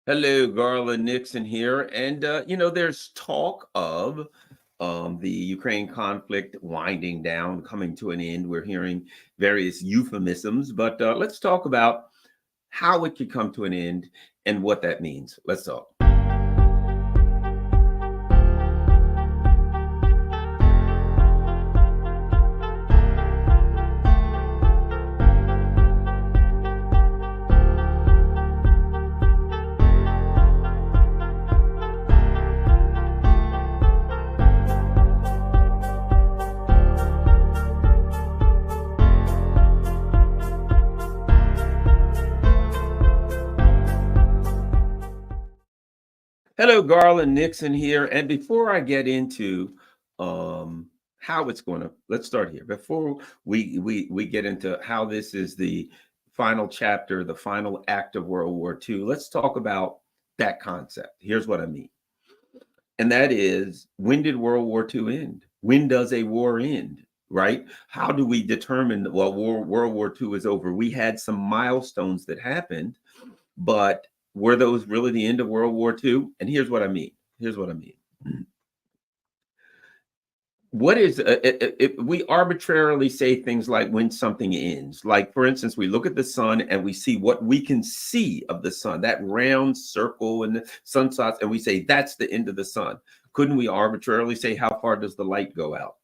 Hello, Garland Nixon here. And, there's talk of the Ukraine conflict winding down, coming to an end. We're hearing various euphemisms, but let's talk about how it could come to an end and what that means. Let's talk. Hello, Garland Nixon here. And before I get into how it's going to, let's start here. Before we get into how this is the final chapter, the final act of World War II, let's talk about that concept. Here's what I mean. And that is, when did World War II end? When does a war end? Right? How do we determine, well, World War II is over? We had some milestones that happened, but were those really the end of World War II? And here's what I mean. Here's what I mean. What is we arbitrarily say things like when something ends? Like, for instance, we look at the sun and we see what we can see of the sun, that round circle and the sunspots, and we say that's the end of the sun. Couldn't we arbitrarily say how far does the light go out?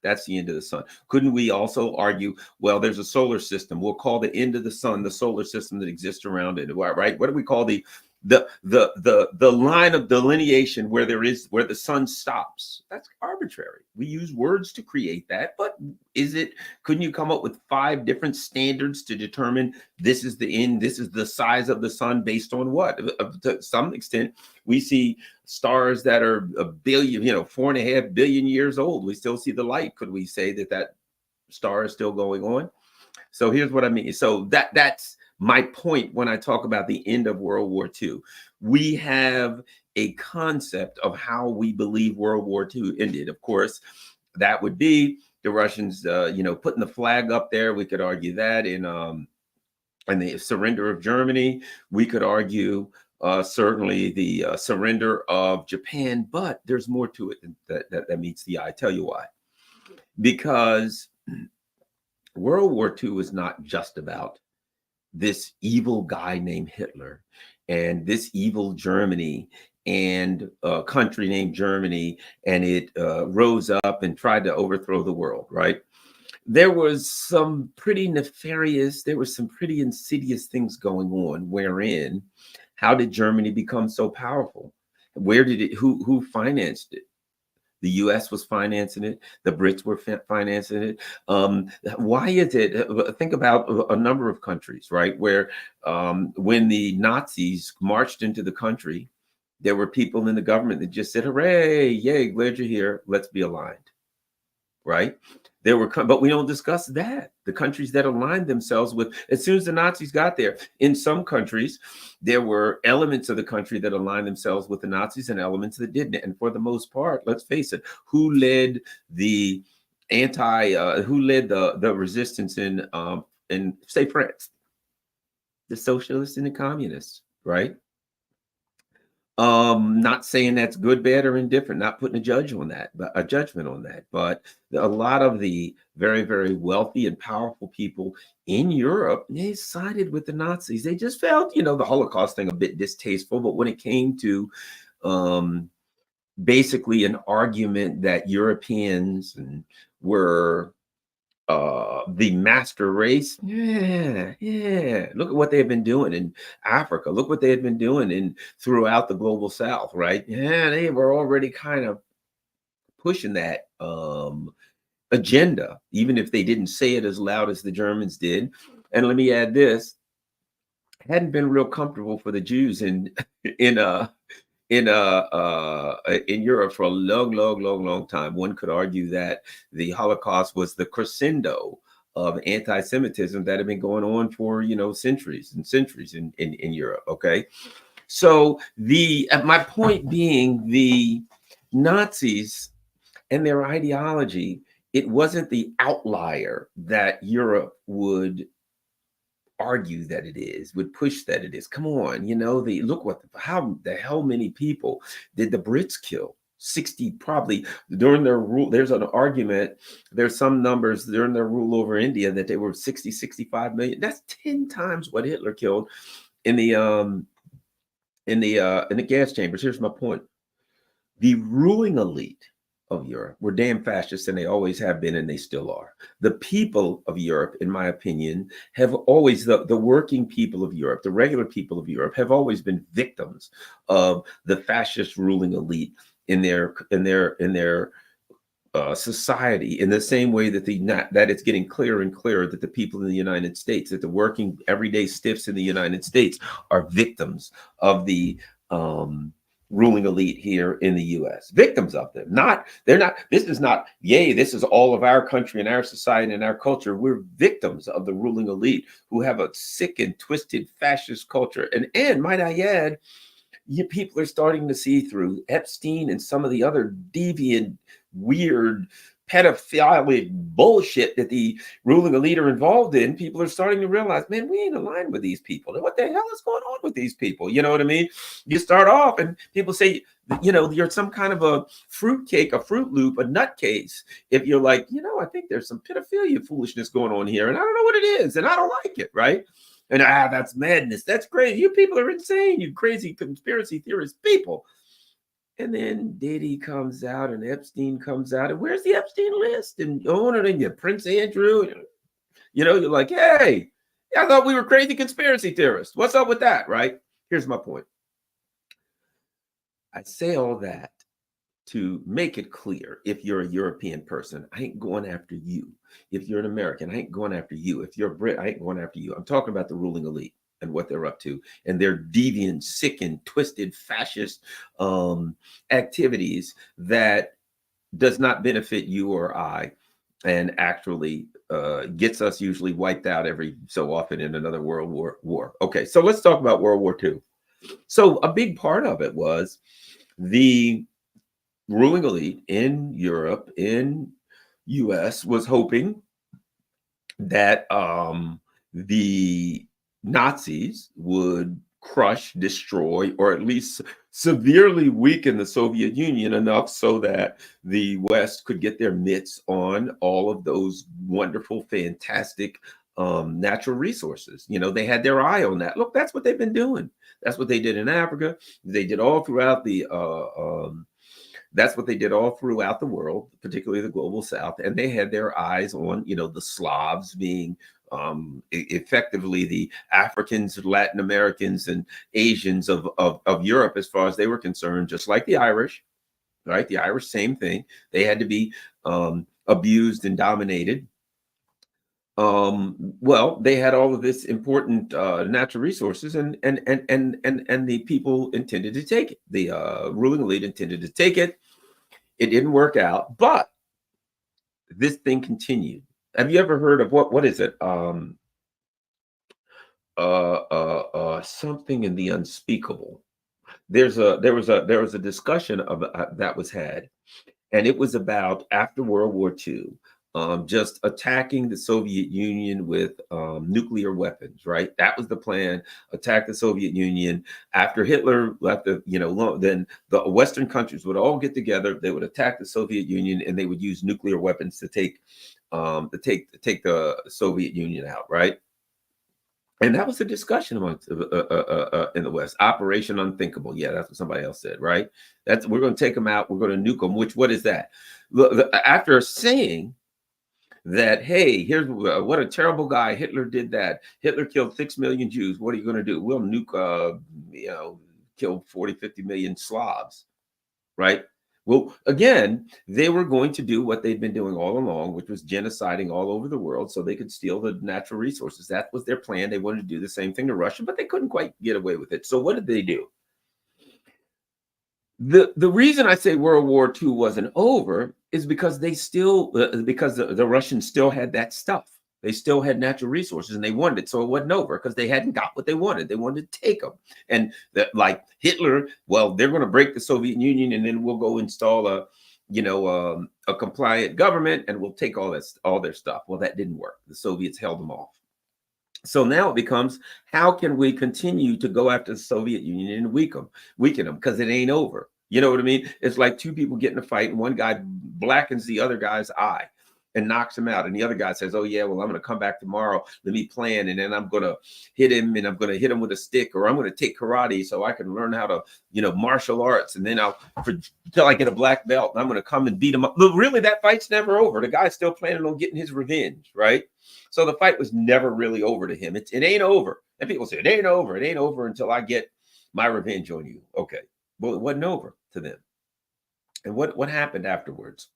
That's the end of the sun. Couldn't we also argue, well, there's a solar system. We'll call the end of the sun the solar system that exists around it, right? What do we call the line of delineation where the sun stops? That's arbitrary. We use words to create that, but couldn't you come up with 5 different standards to determine this is the end, this is the size of the sun based on what? To some extent, we see stars that are a billion, 4.5 billion years old. We still see the light. Could we say that star is still going on? So here's what I mean. So that's my point when I talk about the end of World War II. We have a concept of how we believe World War II ended. Of course, that would be the Russians, putting the flag up there. We could argue that in the surrender of Germany. We could argue certainly the surrender of Japan, but there's more to it that meets the eye. I tell you why. Because World War II is not just about this evil guy named Hitler and this evil Germany and a country named Germany, and it rose up and tried to overthrow the world, right? There was some pretty nefarious, there were some pretty insidious things going on, wherein, how did Germany become so powerful? Where did it, who financed it? The US was financing it. The Brits were financing it. Why is it? Think about a number of countries, right? Where when the Nazis marched into the country, there were people in the government that just said, hooray, yay, glad you're here. Let's be aligned, right? But we don't discuss that. The countries that aligned themselves with, as soon as the Nazis got there, in some countries, there were elements of the country that aligned themselves with the Nazis and elements that didn't. And for the most part, let's face it, who led the resistance in say France? The socialists and the communists, right? Not saying that's good, bad, or indifferent, not putting a judgment on that, but a lot of the very, very wealthy and powerful people in Europe, they sided with the Nazis. They just felt, the Holocaust thing a bit distasteful, but when it came to basically an argument that Europeans were the master race, yeah, look at what they've been doing in Africa, look what they had been doing throughout the global South, right? Yeah, they were already kind of pushing that agenda, even if they didn't say it as loud as the Germans did. And let me add this, hadn't been real comfortable for the Jews in Europe for a long time. One could argue that the Holocaust was the crescendo of anti-Semitism that had been going on for centuries and centuries in Europe. Okay, so my point being, the Nazis and their ideology, it wasn't the outlier that Europe would argue that it is, would push that it is. Come on, look how the hell many people did the Brits kill? 60 probably during their rule. There's an argument, there's some numbers during their rule over India that they were 60, 65 million. That's 10 times what Hitler killed in the gas chambers. Here's my point. The ruling elite of Europe were damn fascists, and they always have been, and they still are. The people of Europe, in my opinion, have always, the working people of Europe, the regular people of Europe, have always been victims of the fascist ruling elite in their society, in the same way that that it's getting clearer and clearer that the people in the United States, that the working everyday stiffs in the United States are victims of the ruling elite here in the US. Victims of them. This is not, yay, this is all of our country and our society and our culture. We're victims of the ruling elite who have a sick and twisted fascist culture. And might I add, people are starting to see through Epstein and some of the other deviant, weird, pedophilic bullshit that the ruling elite are involved in. People are starting to realize, man, we ain't aligned with these people. And what the hell is going on with these people? You know what I mean? You start off and people say, you're some kind of a fruitcake, a Fruit Loop, a nutcase. If you're like, I think there's some pedophilia foolishness going on here, and I don't know what it is, and I don't like it, right? And that's madness. That's crazy. You people are insane, you crazy conspiracy theorist people. And then Diddy comes out and Epstein comes out. And where's the Epstein list? And and Prince Andrew. You're like, hey, I thought we were crazy conspiracy theorists. What's up with that, right? Here's my point. I say all that to make it clear. If you're a European person, I ain't going after you. If you're an American, I ain't going after you. If you're a Brit, I ain't going after you. I'm talking about the ruling elite and what they're up to, and their deviant, sick, and twisted fascist activities that does not benefit you or I, and actually gets us usually wiped out every so often in another world war. Okay, so let's talk about World War II. So a big part of it was the ruling elite in Europe, in US, was hoping that the Nazis would crush, destroy, or at least severely weaken the Soviet Union enough so that the West could get their mitts on all of those wonderful, fantastic natural resources. They had their eye on that. Look, that's what they've been doing. That's what they did in Africa. They did all throughout that's what they did all throughout the world, particularly the global South. And they had their eyes on, the Slavs being effectively the Africans, Latin Americans, and Asians of Europe, as far as they were concerned, just like the Irish, right? The Irish, same thing. They had to be abused and dominated. Well, they had all of this important natural resources, and the people intended to take it. The ruling elite intended to take it. It didn't work out, but this thing continued. Have you ever heard of what is it? Something in the unspeakable. There was a discussion of that was had, and it was about after World War II. Just attacking the Soviet Union with nuclear weapons, right? That was the plan. Attack the Soviet Union. After Hitler left, then the Western countries would all get together. They would attack the Soviet Union, and they would use nuclear weapons to take the Soviet Union out, right? And that was the discussion amongst in the West. Operation Unthinkable. Yeah, that's what somebody else said, right? We're going to take them out. We're going to nuke them. What is that? After saying that, hey, here's what a terrible guy, Hitler did that. Hitler killed 6 million Jews. What are you going to do? We'll nuke, kill 40, 50 million Slavs, right? Well, again, they were going to do what they'd been doing all along, which was genociding all over the world so they could steal the natural resources. That was their plan. They wanted to do the same thing to Russia, but they couldn't quite get away with it. So what did they do? The reason I say World War II wasn't over is because they still, because the Russians still had that stuff. They still had natural resources and they wanted it. So it wasn't over because they hadn't got what they wanted. They wanted to take them. And like Hitler, well, they're going to break the Soviet Union and then we'll go install a compliant government and we'll take all their stuff. Well, that didn't work. The Soviets held them off. So now it becomes, how can we continue to go after the Soviet Union and weaken them? Because it ain't over. You know what I mean? It's like two people get in a fight and one guy blackens the other guy's eye and knocks him out. And the other guy says, oh, yeah, well, I'm going to come back tomorrow. Let me plan. And then I'm going to hit him, and I'm going to hit him with a stick, or I'm going to take karate so I can learn how to, martial arts. And then until I get a black belt, and I'm going to come and beat him up. But really, that fight's never over. The guy's still planning on getting his revenge, right? So the fight was never really over to him. It ain't over. And people say, it ain't over. It ain't over until I get my revenge on you. Okay. Well, it wasn't over to them. And what happened afterwards?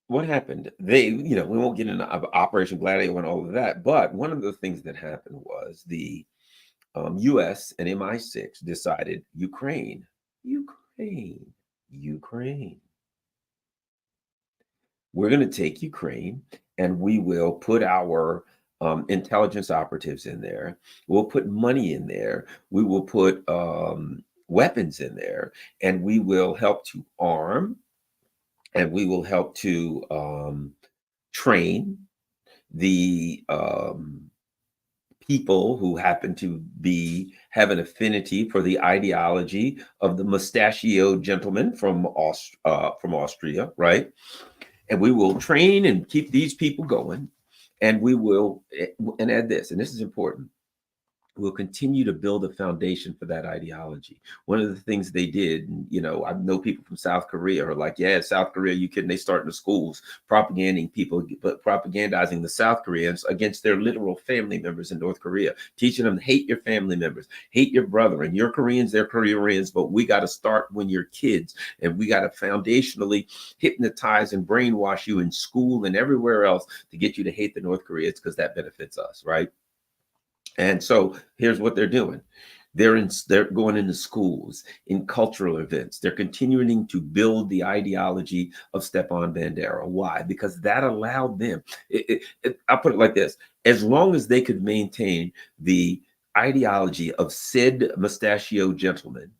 What happened? We won't get into Operation Gladio and all of that. But one of the things that happened was the US and MI6 decided Ukraine. We're going to take Ukraine, and we will put our intelligence operatives in there. We'll put money in there. We will put weapons in there, and we will help to arm, and we will help to train the people who happen to have an affinity for the ideology of the mustachioed gentleman from Austria, right? And we will train and keep these people going. And we will, and add this, and this is important, we'll continue to build a foundation for that ideology. One of the things they did, I know people from South Korea are like, yeah, South Korea, you kidding? They start in the schools propagandizing the South Koreans against their literal family members in North Korea, teaching them, hate your family members, hate your brother, and you're Koreans, they're Koreans, but we got to start when you're kids, and we got to foundationally hypnotize and brainwash you in school and everywhere else to get you to hate the North Koreans, because that benefits us, right? And so here's what they're doing. They're going into schools, in cultural events. They're continuing to build the ideology of Stepan Bandera. Why? Because that allowed them, I'll put it like this, as long as they could maintain the ideology of said mustachioed gentleman,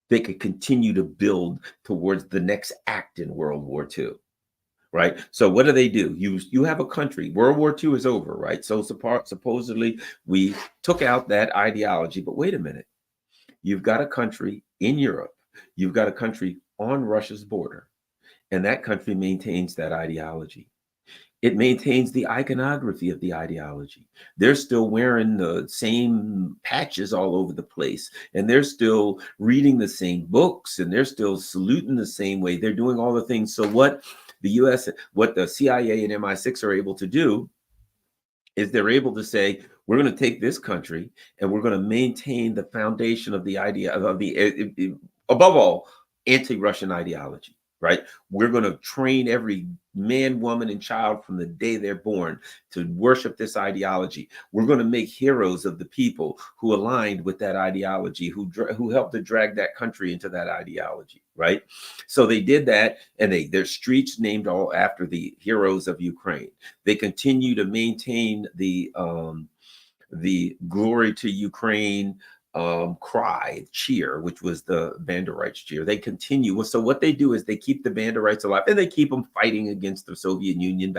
they could continue to build towards the next act in World War II. Right. So what do? You have a country. World War II is over, right? So supposedly we took out that ideology. But wait a minute. You've got a country in Europe. You've got a country on Russia's border. And that country maintains that ideology. It maintains the iconography of the ideology. They're still wearing the same patches all over the place, and they're still reading the same books, and they're still saluting the same way. They're doing all the things. So what the CIA and MI6 are able to do is they're able to say, we're going to take this country and we're going to maintain the foundation of the idea of above all, anti-Russian ideology, right? We're going to train every man, woman, and child from the day they're born to worship this ideology. We're going to make heroes of the people who aligned with that ideology, who helped to drag that country into that ideology, right? So they did that, and their streets named all after the heroes of Ukraine. They continue to maintain the glory to Ukraine cheer, which was the Banderites cheer. They continue. So what they do is they keep the Banderites alive, and they keep them fighting against the Soviet Union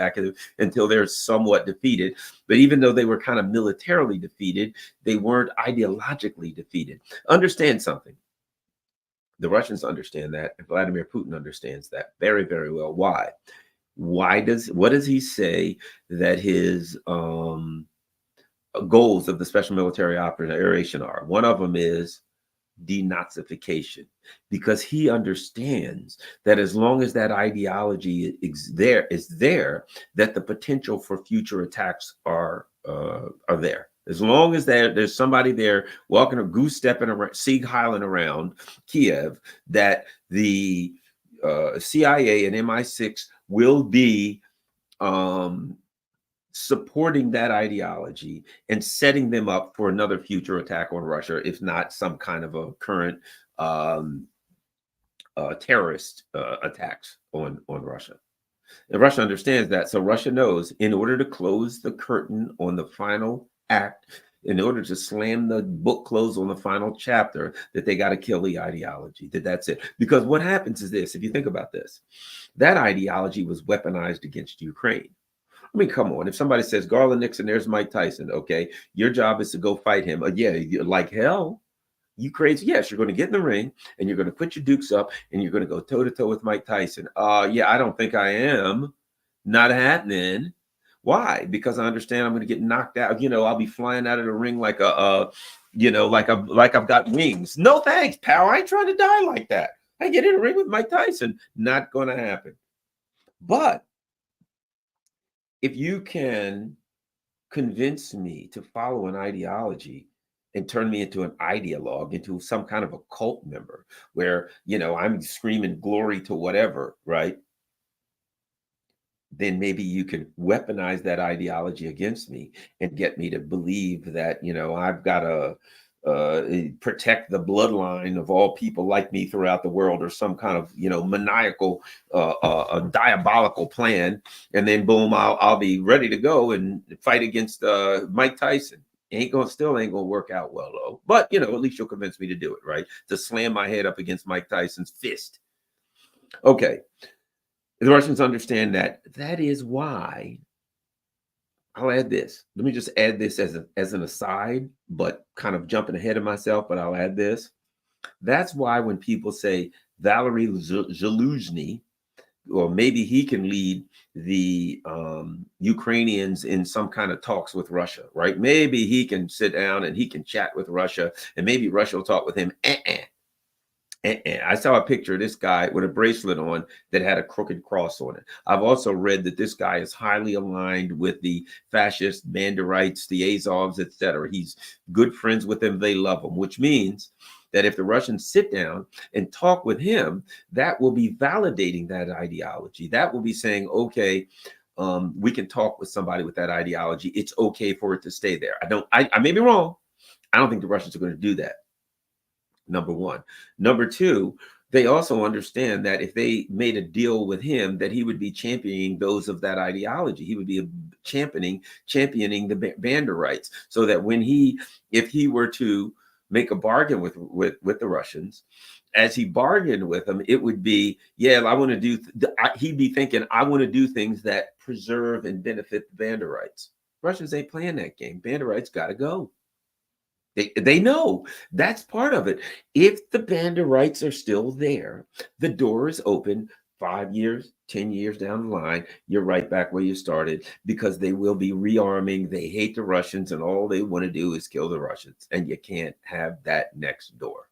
until they're somewhat defeated. But even though they were kind of militarily defeated, they weren't ideologically defeated. Understand something. The Russians understand that, and Vladimir Putin understands that very, very well. Why? What does he say that his goals of the special military operation are? One of them is denazification, because he understands that as long as that ideology is there, that the potential for future attacks are there. As long as there's somebody there walking or goose stepping around, Sieg Heiling around Kiev, that the CIA and MI6 will be supporting that ideology and setting them up for another future attack on Russia, if not some kind of a current terrorist attacks on Russia. And Russia understands that. So Russia knows, in order to close the curtain on the final act, in order to slam the book closed on the final chapter, that they got to kill the ideology, that's it. Because what happens is this, if you think about this, that ideology was weaponized against Ukraine. I mean, come on. If somebody says Garland Nixon, there's Mike Tyson. Okay, your job is to go fight him. Yeah, you're like hell. You crazy? Yes, you're going to get in the ring and you're going to put your dukes up and you're going to go toe to toe with Mike Tyson. Yeah, I don't think I am. Not happening. Why? Because I understand I'm going to get knocked out. I'll be flying out of the ring like like I've got wings. No thanks, pal. I ain't trying to die like that. I get in the ring with Mike Tyson. Not going to happen. But if you can convince me to follow an ideology and turn me into an ideologue, into some kind of a cult member where, I'm screaming glory to whatever, right? Then maybe you can weaponize that ideology against me and get me to believe that, I've got to protect the bloodline of all people like me throughout the world, or some kind of, maniacal, diabolical plan. And then boom, I'll be ready to go and fight against Mike Tyson. Still ain't gonna work out well though. But at least you'll convince me to do it, right? To slam my head up against Mike Tyson's fist. Okay. The Russians understand that. That is why I'll add this. Let me just add this as an aside, but kind of jumping ahead of myself, but I'll add this. That's why when people say Valery Zaluzhny, or maybe he can lead the Ukrainians in some kind of talks with Russia, right? Maybe he can sit down and he can chat with Russia, and maybe Russia will talk with him. I saw a picture of this guy with a bracelet on that had a crooked cross on it. I've also read that this guy is highly aligned with the fascist Banderites, the Azovs, etc. He's good friends with them. They love him, which means that if the Russians sit down and talk with him, that will be validating that ideology. That will be saying, okay, we can talk with somebody with that ideology. It's okay for it to stay there. I may be wrong. I don't think the Russians are going to do that. Number one. Number two, they also understand that if they made a deal with him, that he would be championing those of that ideology. He would be championing the Banderites, so that if he were to make a bargain with the Russians, as he bargained with them, it would be, yeah, I want to do. He'd be thinking, I want to do things that preserve and benefit the Banderites. Russians ain't playing that game. Banderites got to go. They know that's part of it. If the Banderites are still there, the door is open 5 years, 10 years down the line. You're right back where you started, because they will be rearming. They hate the Russians, and all they want to do is kill the Russians. And you can't have that next door,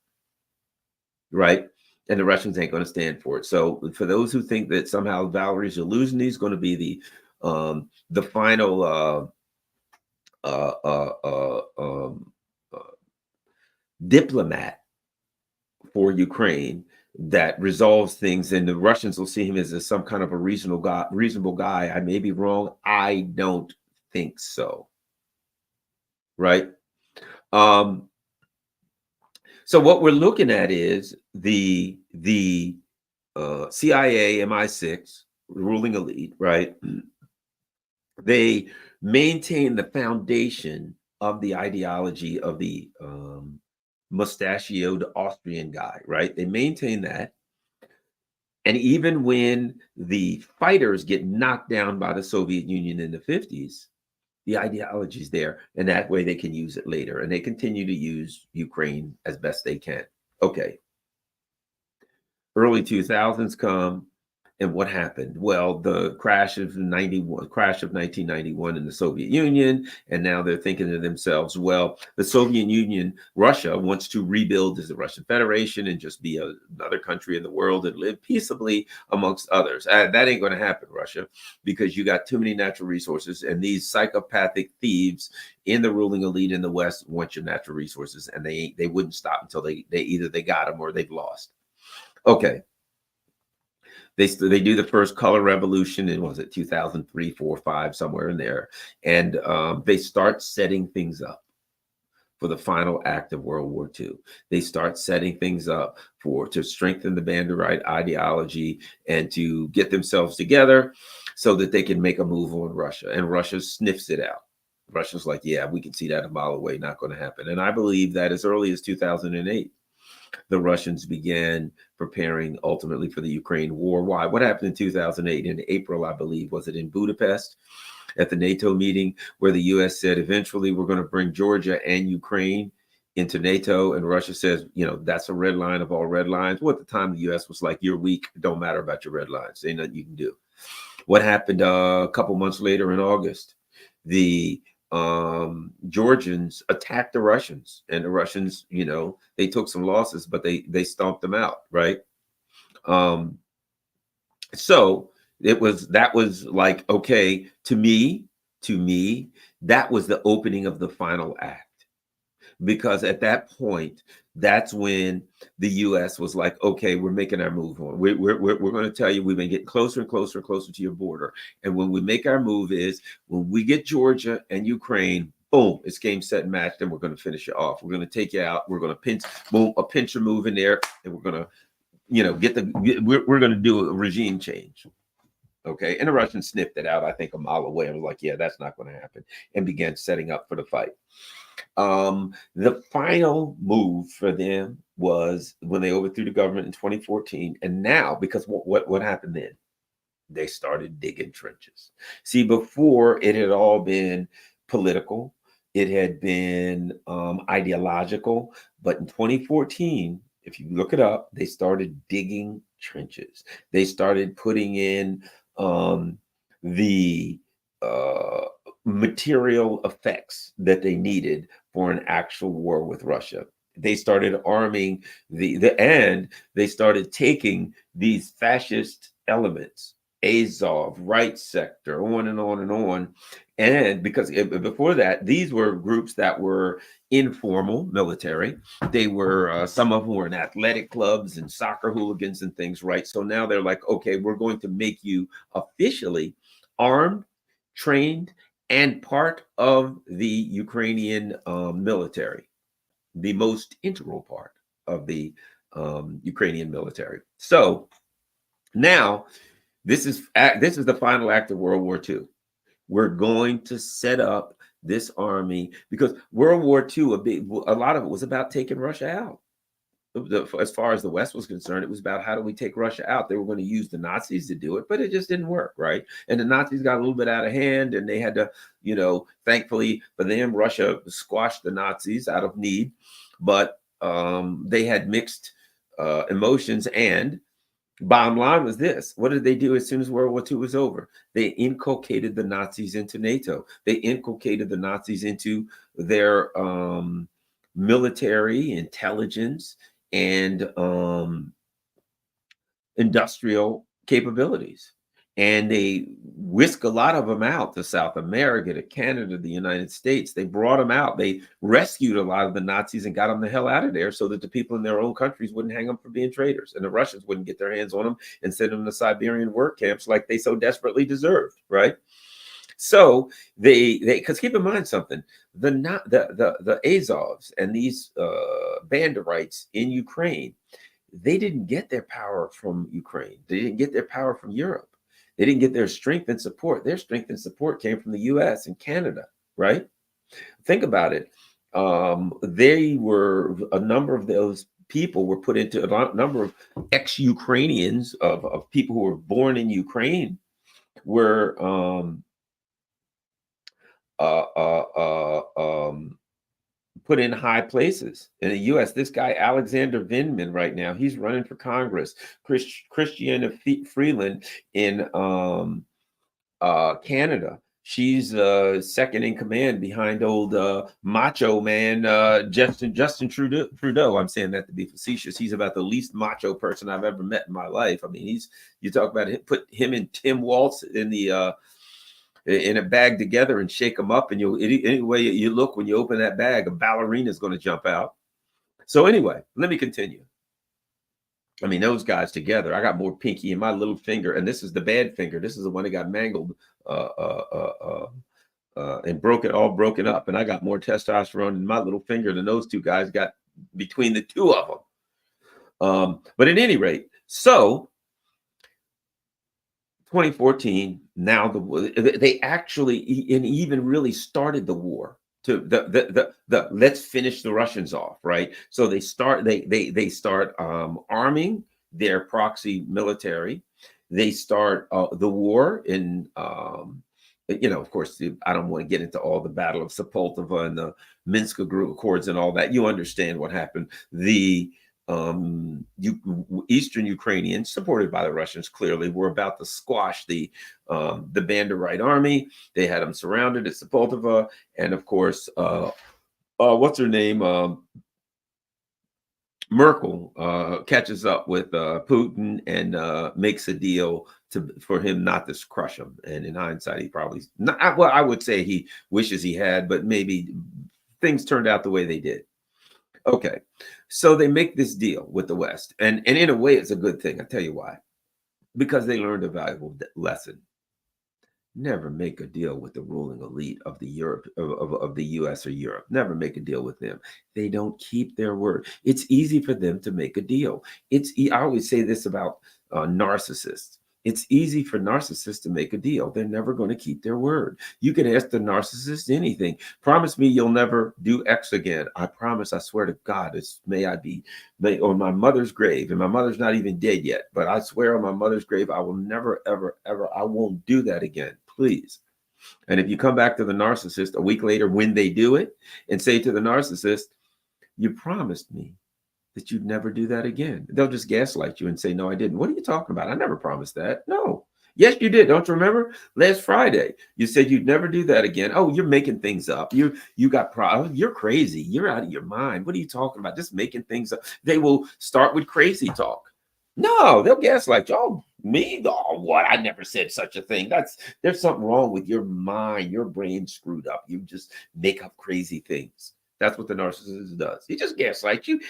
right? And the Russians ain't going to stand for it. So for those who think that somehow Valery Zaluzhny is going to be the final diplomat for Ukraine that resolves things, and the Russians will see him as some kind of a reasonable guy. I may be wrong. I don't think so. Right? So what we're looking at is the CIA, MI6, ruling elite, right? They maintain the foundation of the ideology of the mustachioed Austrian guy, right? They maintain that. And even when the fighters get knocked down by the Soviet Union in the 50s, the ideology is there. And that way they can use it later. And they continue to use Ukraine as best they can. Okay. Early 2000s come. And what happened? Well, the crash of 1991 in the Soviet Union, and now they're thinking to themselves, well, the Soviet Union, Russia wants to rebuild as the Russian Federation and just be another country in the world and live peaceably amongst others. That ain't going to happen, Russia, because you got too many natural resources, and these psychopathic thieves in the ruling elite in the West want your natural resources, and they wouldn't stop until they either they got them or they've lost. Okay. They do the first color revolution in, was it 2003, 4, 5, somewhere in there. And they start setting things up for the final act of World War II. They start setting things up to strengthen the Banderite ideology and to get themselves together so that they can make a move on Russia. And Russia sniffs it out. Russia's like, yeah, we can see that a mile away, not going to happen. And I believe that as early as 2008, the Russians began preparing ultimately for the Ukraine war. Why? What happened in 2008? In April, I believe, was it in Budapest? at the NATO meeting where the US said eventually we're going to bring Georgia and Ukraine into NATO, and Russia says, that's a red line of all red lines. Well, at the time, the US was like, you're weak. It don't matter about your red lines. Ain't nothing you can do. What happened a couple months later in August? The Georgians attacked the Russians, and the Russians, they took some losses, but they stomped them out, right? So that was like, okay, to me, that was the opening of the final act. Because at that point, that's when the U.S. was like, okay, we're making our move on. We're going to tell you we've been getting closer and closer and closer to your border. And when we make our move is when we get Georgia and Ukraine, boom, it's game, set, and match. Then we're going to finish you off. We're going to take you out. We're going to pinch, boom, a pincher move in there, and we're going to, we're going to do a regime change. Okay. And the Russians sniffed it out, I think, a mile away. I was like, yeah, that's not going to happen, and began setting up for the fight. The final move for them was when they overthrew the government in 2014. And now, because what happened then? They started digging trenches. See, before it had all been political, it had been ideological. But in 2014, if you look it up, they started digging trenches. They started putting in the material effects that they needed for an actual war with Russia. They started arming and they started taking these fascist elements, Azov, right sector, on and on and on. And because before that, these were groups that were informal military. They were, some of them were in athletic clubs and soccer hooligans and things, right? So now they're like, okay, we're going to make you officially armed, trained, and part of the Ukrainian military, the most integral part of the Ukrainian military. So now this is the final act of World War II. We're going to set up this army because World War II, a lot of it was about taking Russia out. As far as the West was concerned, it was about how do we take Russia out. They were going to use the Nazis to do it, but it just didn't work, right? And the Nazis got a little bit out of hand, and they had to, thankfully for them, Russia squashed the Nazis out of need, but they had mixed emotions. And bottom line was this: what did they do as soon as World War II was over? They inculcated the Nazis into NATO. They inculcated the Nazis into their military intelligence and industrial capabilities. And they whisk a lot of them out to South America, to Canada, the United States. They brought them out. They rescued a lot of the Nazis and got them the hell out of there so that the people in their own countries wouldn't hang them for being traitors, and the Russians wouldn't get their hands on them and send them to Siberian work camps like they so desperately deserved, right? So because keep in mind something, the Azovs and these Banderites in Ukraine, they didn't get their power from Ukraine. They didn't get their power from Europe. They didn't get their strength and support. Their strength and support came from the US and Canada, right? Think about it. They were, a number of those people were put into a number of ex-Ukrainians of people who were born in Ukraine were put in high places in the U.S. This guy, Alexander Vindman, right now, he's running for Congress. Christiana Freeland in Canada, she's second in command behind old macho man Justin Trudeau. I'm saying that to be facetious. He's about the least macho person I've ever met in my life. I mean, you talk about it, put him and Tim Walz in a bag together and shake them up, and any way you look when you open that bag, a ballerina is going to jump out. So anyway, let me continue. I mean, those guys together, I got more pinky in my little finger, and this is the bad finger. This is the one that got mangled and broken up, and I got more testosterone in my little finger than those two guys got between the two of them. But at any rate, so 2014, now they actually even really started the war to the let's finish the Russians off, right? So they start arming their proxy military. They start the war in Of course, I don't want to get into all the Battle of Sepultava and the Minsk Accords and all that. You understand what happened. The Eastern Ukrainians, supported by the Russians, clearly were about to squash the Banderite army. They had them surrounded at Sepultava, and of course, what's her name? Merkel catches up with Putin and makes a deal for him not to crush him. And in hindsight, he probably not. Well, I would say he wishes he had, but maybe things turned out the way they did. Okay, so they make this deal with the West, and in a way, it's a good thing. I tell you why, because they learned a valuable lesson. Never make a deal with the ruling elite of the Europe of the US or Europe. Never make a deal with them. They don't keep their word. It's easy for them to make a deal. I always say this about narcissists. It's easy for narcissists to make a deal. They're never going to keep their word. You can ask the narcissist anything. Promise me you'll never do X again. I promise, I swear to God, may I be on my mother's grave, and my mother's not even dead yet, but I swear on my mother's grave, I will never, ever, ever, I won't do that again. Please. And if you come back to the narcissist a week later when they do it and say to the narcissist, you promised me that you'd never do that again, they'll just gaslight you and say, no, I didn't. What are you talking about? I never promised that. No. Yes, you did. Don't you remember? Last Friday, you said you'd never do that again. Oh, you're making things up. You got problems. You're crazy. You're out of your mind. What are you talking about? Just making things up. They will start with crazy talk. No, they'll gaslight you. Oh, me? Oh, what? I never said such a thing. There's something wrong with your mind. Your brain screwed up. You just make up crazy things. That's what the narcissist does. He just gaslights you.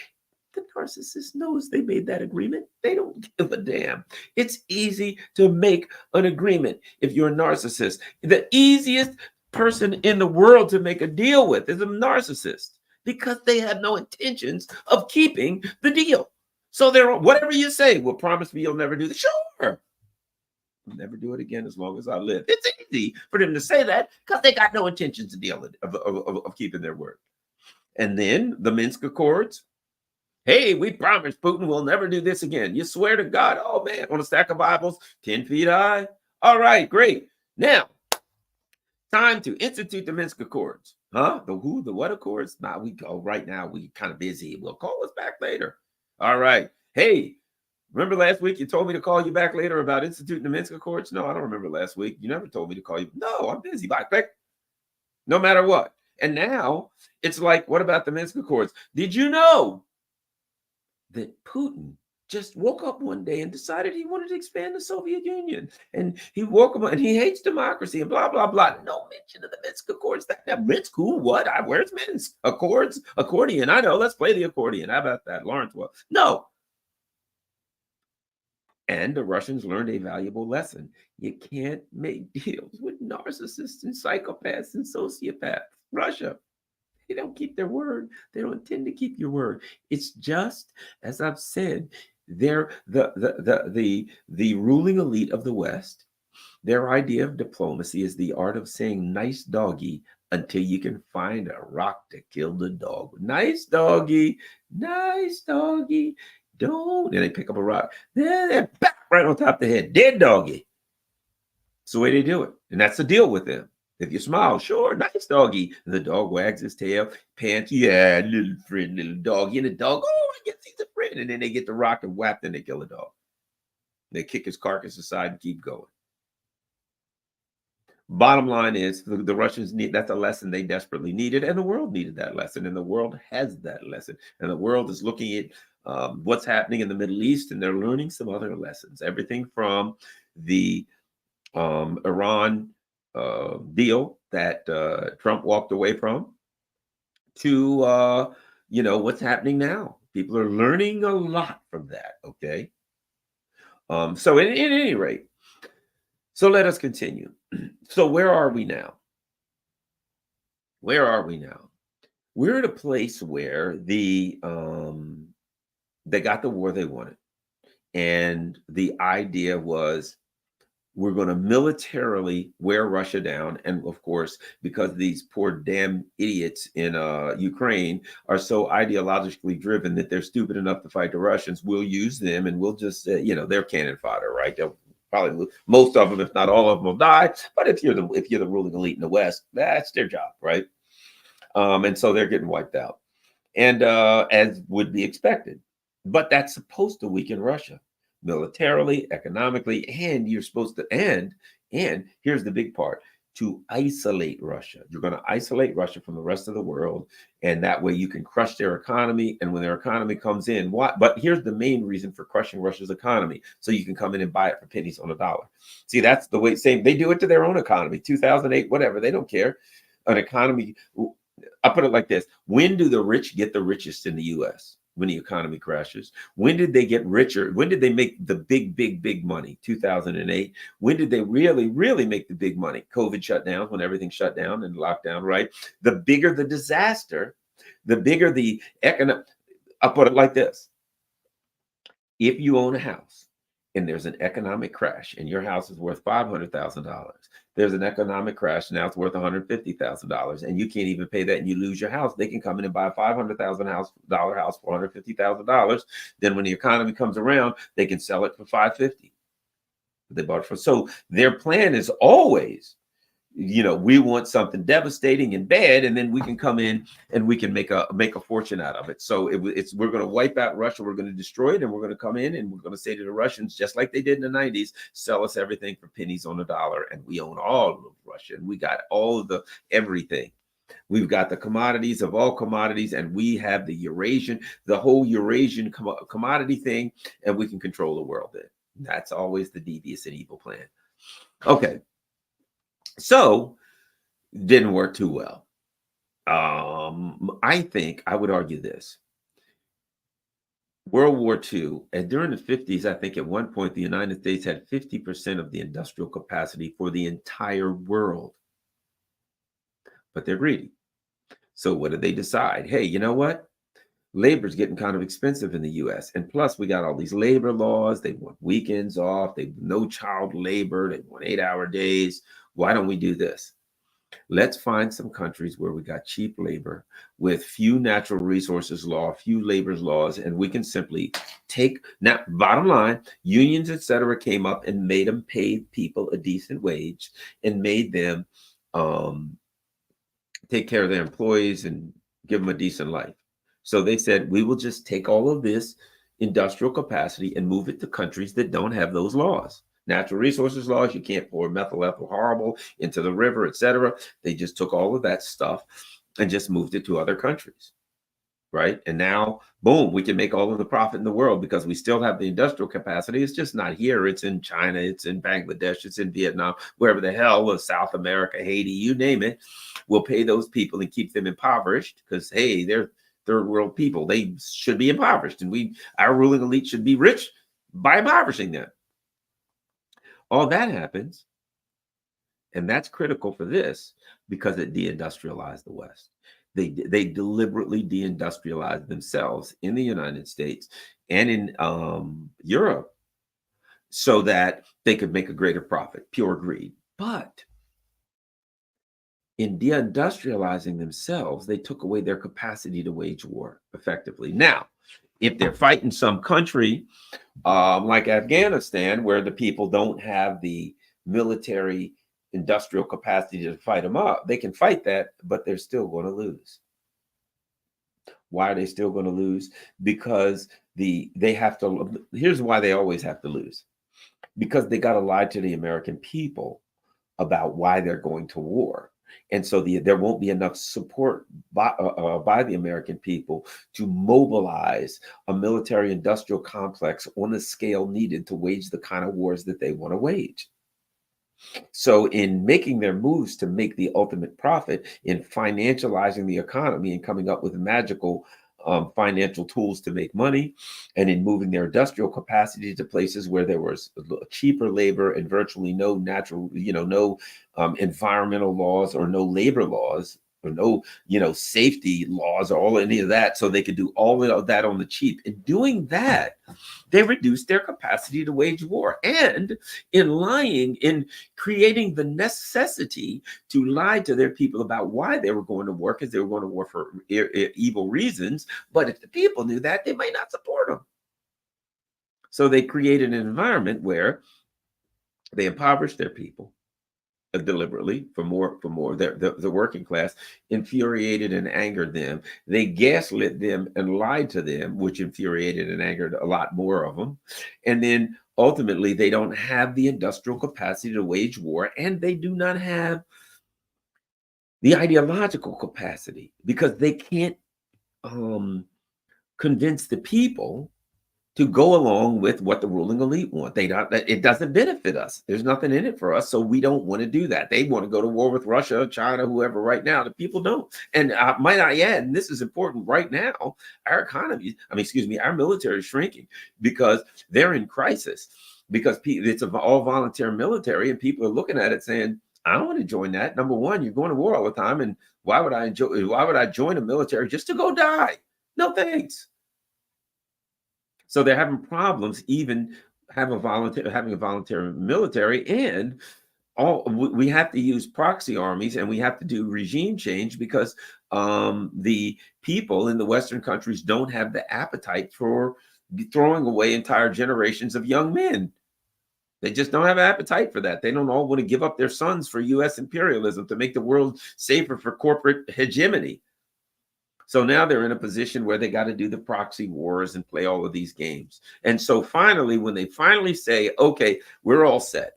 The narcissist knows they made that agreement. They don't give a damn. It's easy to make an agreement if you're a narcissist. The easiest person in the world to make a deal with is a narcissist because they have no intentions of keeping the deal. So they're whatever you say, will promise me you'll never do this. Sure. I'll never do it again as long as I live. It's easy for them to say that because they got no intentions to deal with, of keeping their word. And then the Minsk Accords. Hey, we promise Putin will never do this again. You swear to God, oh man, on a stack of Bibles, 10 feet high. All right, great. Now, time to institute the Minsk Accords. Huh? The who, the what Accords? Nah, we go right now. We kind of busy. We'll call us back later. All right. Hey, remember last week you told me to call you back later about instituting the Minsk Accords? No, I don't remember last week. You never told me to call you. No, I'm busy. Bye. Click. No matter what. And now it's like, what about the Minsk Accords? Did you know that Putin just woke up one day and decided he wanted to expand the Soviet Union? And he woke up and he hates democracy and blah, blah, blah. No mention of the Minsk Accords. That Minsk, who, what? Where's Minsk? Accords? Accordion. I know. Let's play the accordion. How about that? Lawrence, well, no. And the Russians learned a valuable lesson. You can't make deals with narcissists and psychopaths and sociopaths. Russia. They don't keep their word. They don't intend to keep your word. It's just, as I've said, they're the ruling elite of the West. Their idea of diplomacy is the art of saying nice doggy until you can find a rock to kill the dog. Nice doggy, don't. And they pick up a rock. They're back right on top of the head. Dead doggy. It's the way they do it. And that's the deal with them. If you smile, sure, nice doggy. And the dog wags his tail, pants, yeah, little friend, little doggy. And the dog, oh, I guess he's a friend. And then they get the rock and whap, then they kill the dog. They kick his carcass aside and keep going. Bottom line is the Russians that's a lesson they desperately needed. And the world needed that lesson. And the world has that lesson. And the world is looking at what's happening in the Middle East. And they're learning some other lessons. Everything from the Iran deal that Trump walked away from to what's happening now. People are learning a lot from that. Okay. So at any rate, so let us continue. So where are we now? We're at a place where they got the war they wanted, and the idea was, we're going to militarily wear Russia down. And of course, because these poor damn idiots in Ukraine are so ideologically driven that they're stupid enough to fight the Russians, we'll use them and we'll just, they're cannon fodder, right? Probably most of them, if not all of them, will die. But if you're the ruling elite in the West, that's their job, right? And so they're getting wiped out, and as would be expected. But that's supposed to weaken Russia militarily, economically, and you're supposed to and here's the big part, to isolate Russia. You're going to isolate Russia from the rest of the world, and that way you can crush their economy. And when their economy comes in, what? But here's the main reason for crushing Russia's economy: so you can come in and buy it for pennies on a dollar. See, that's the way. Same, they do it to their own economy. 2008, whatever, they don't care. An economy. I put it like this: when do the rich get the richest in the U.S.? When the economy crashes. When did they get richer? When did they make the big money? 2008. When did they really make the big money? COVID shut down, when everything shut down and lockdown, right? The bigger the disaster, the bigger the economic. I'll put it like this: if you own a house and there's an economic crash and your house is worth $500,000, there's an economic crash, now it's worth $150,000, and you can't even pay that and you lose your house, they can come in and buy a $500,000 house for $150,000. Then when the economy comes around, they can sell it for $550,000. They bought it for. So their plan is always, we want something devastating and bad, and then we can come in and we can make a fortune out of it. So we're going to wipe out Russia, we're going to destroy it, and we're going to come in and we're going to say to the Russians, just like they did in the 90s, sell us everything for pennies on a dollar, and we own all of Russia, and we got all of the everything. We've got the commodities of all commodities, and we have the whole Eurasian commodity thing, and we can control the world then. That's always the devious and evil plan. Okay. So didn't work too well. I think I would argue this. World War II, and during the 50s, I think at one point the United States had 50% of the industrial capacity for the entire world. But they're greedy. So what did they decide? Hey, you know what? Labor's getting kind of expensive in the US. And plus, we got all these labor laws. They want weekends off. They want no child labor. They want 8-hour days. Why don't we do this? Let's find some countries where we got cheap labor with few natural resources law, few labor laws, and we can simply take. Now, bottom line, unions, etc., came up and made them pay people a decent wage and made them take care of their employees and give them a decent life. So they said, we will just take all of this industrial capacity and move it to countries that don't have those laws. Natural resources laws, you can't pour methyl ethyl horrible into the river, etc. They just took all of that stuff and just moved it to other countries, right? And now, boom, we can make all of the profit in the world because we still have the industrial capacity. It's just not here. It's in China, it's in Bangladesh, it's in Vietnam, wherever the hell, South America, Haiti, you name it. We'll pay those people and keep them impoverished because, hey, they're third world people. They should be impoverished, and our ruling elite should be rich by impoverishing them. All that happens, and that's critical for this because it deindustrialized the West. They deliberately deindustrialized themselves in the United States and in Europe so that they could make a greater profit, pure greed. But in deindustrializing themselves, they took away their capacity to wage war effectively. Now, if they're fighting some country like Afghanistan, where the people don't have the military industrial capacity to fight them up, they can fight that, but they're still going to lose. Why are they still going to lose? Because they have to. Here's why they always have to lose: because they got to lie to the American people about why they're going to war. And so there won't be enough support by the American people to mobilize a military industrial complex on the scale needed to wage the kind of wars that they want to wage. So in making their moves to make the ultimate profit, in financializing the economy and coming up with magical financial tools to make money, and in moving their industrial capacity to places where there was cheaper labor and virtually no natural, no environmental laws or no labor laws or no, safety laws or all any of that. So they could do all of that on the cheap. In doing that, they reduced their capacity to wage war. And in creating the necessity to lie to their people about why they were going to war, because they were going to war for evil reasons. But if the people knew that, they might not support them. So they created an environment where They impoverished their people deliberately for more. The working class infuriated and angered them. They gaslit them and lied to them, which infuriated and angered a lot more of them. And then ultimately, they don't have the industrial capacity to wage war, and they do not have the ideological capacity because they can't um, convince the people to go along with what the ruling elite want. They don't. It doesn't benefit us. There's nothing in it for us, so we don't want to do that. They want to go to war with Russia, China, whoever. Right now, the people don't. And might I add, and this is important. Right now, our economy, excuse me, our military is shrinking because they're in crisis. Because it's an all volunteer military, and people are looking at it saying, "I don't want to join that." Number one, you're going to war all the time, and why would I enjoy? Why would I join a military just to go die? No thanks. So they're having problems even having a volunteer military, and we have to use proxy armies, and we have to do regime change because the people in the Western countries don't have the appetite for throwing away entire generations of young men. They just don't have appetite for that. They don't all want to give up their sons for U.S. imperialism to make the world safer for corporate hegemony. So now they're in a position where they got to do the proxy wars and play all of these games. And so finally, when they finally say, okay, we're all set,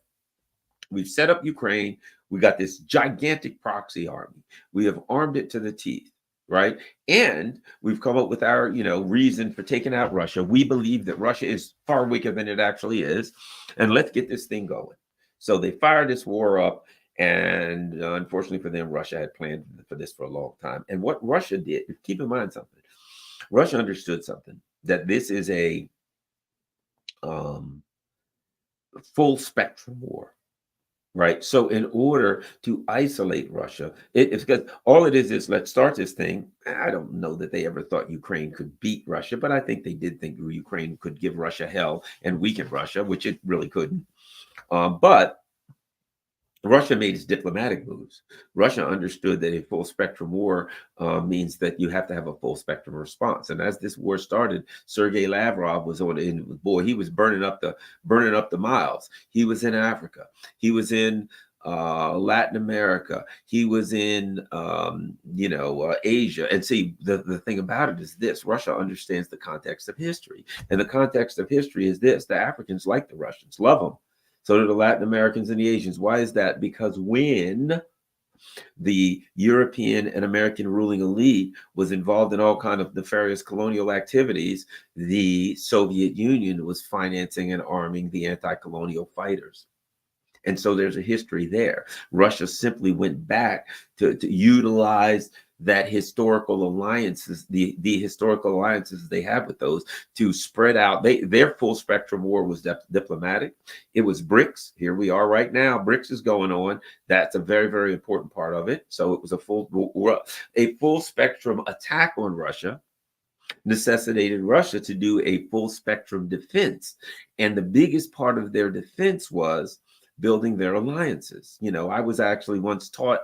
we've set up Ukraine, we got this gigantic proxy army, we have armed it to the teeth, right? And we've come up with our, reason for taking out Russia. We believe that Russia is far weaker than it actually is, and let's get this thing going. So they fire this war up. And unfortunately for them, Russia had planned for this for a long time. And what Russia did, keep in mind something, Russia understood something, that this is a full spectrum war, right? So in order to isolate Russia, it's because all it is let's start this thing. I don't know that they ever thought Ukraine could beat Russia, but I think they did think Ukraine could give Russia hell and weaken Russia, which it really couldn't. But Russia made its diplomatic moves. Russia understood that a full spectrum war means that you have to have a full spectrum response. And as this war started, Sergei Lavrov was on it. Boy, he was burning up the miles. He was in Africa. He was in Latin America. He was in Asia. And see, the thing about it is this: Russia understands the context of history, and the context of history is this: the Africans like the Russians, love them. So do the Latin Americans and the Asians. Why is that? Because when the European and American ruling elite was involved in all kind of nefarious colonial activities, the Soviet Union was financing and arming the anti-colonial fighters. And so there's a history there. Russia simply went back to utilize that historical alliances, the historical alliances they have with those, to spread out. Their full spectrum war was diplomatic. It was BRICS. Here we are right now. BRICS is going on. That's a very, very important part of it. So it was a full spectrum attack on Russia necessitated Russia to do a full spectrum defense. And the biggest part of their defense was building their alliances. I was actually once taught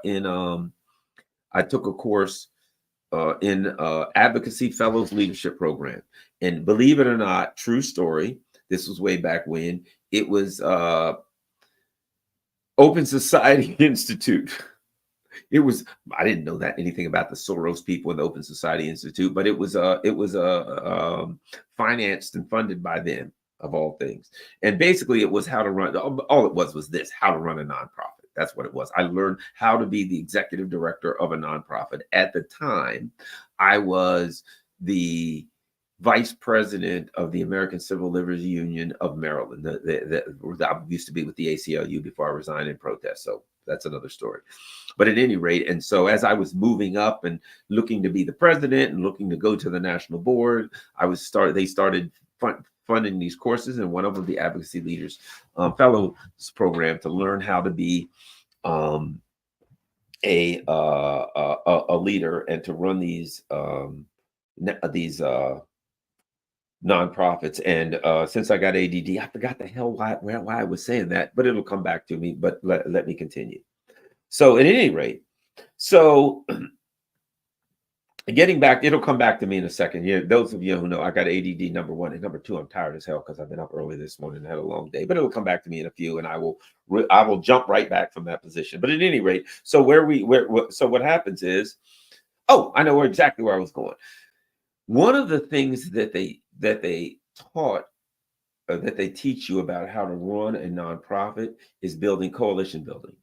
I took a course in Advocacy Fellows Leadership Program. And believe it or not, true story, this was way back when, it was Open Society Institute. I didn't know anything about the Soros people in the Open Society Institute, but it was financed and funded by them, of all things. And basically it was how to run, all it was this: how to run a nonprofit. That's what it was. I learned how to be the executive director of a nonprofit. At the time, I was the vice president of the American Civil Liberties Union of Maryland. I used to be with the ACLU before I resigned in protest. So that's another story. But at any rate, and so as I was moving up and looking to be the president and looking to go to the national board, they started funding these courses, and one of them, the Advocacy Leaders Fellows Program, to learn how to be a leader and to run these nonprofits. And since I got ADD, I forgot the hell why I was saying that, but it'll come back to me. But let me continue. So at any rate, so Getting back, it'll come back to me in a second. Yeah, those of you who know, I got ADD, number one, and number two, I'm tired as hell because I've been up early this morning and had a long day. But it'll come back to me in a few, and I will jump right back from that position. But at any rate, so so what happens is, oh, I know exactly where I was going. One of the things that they taught that they teach you about how to run a nonprofit is building coalition building.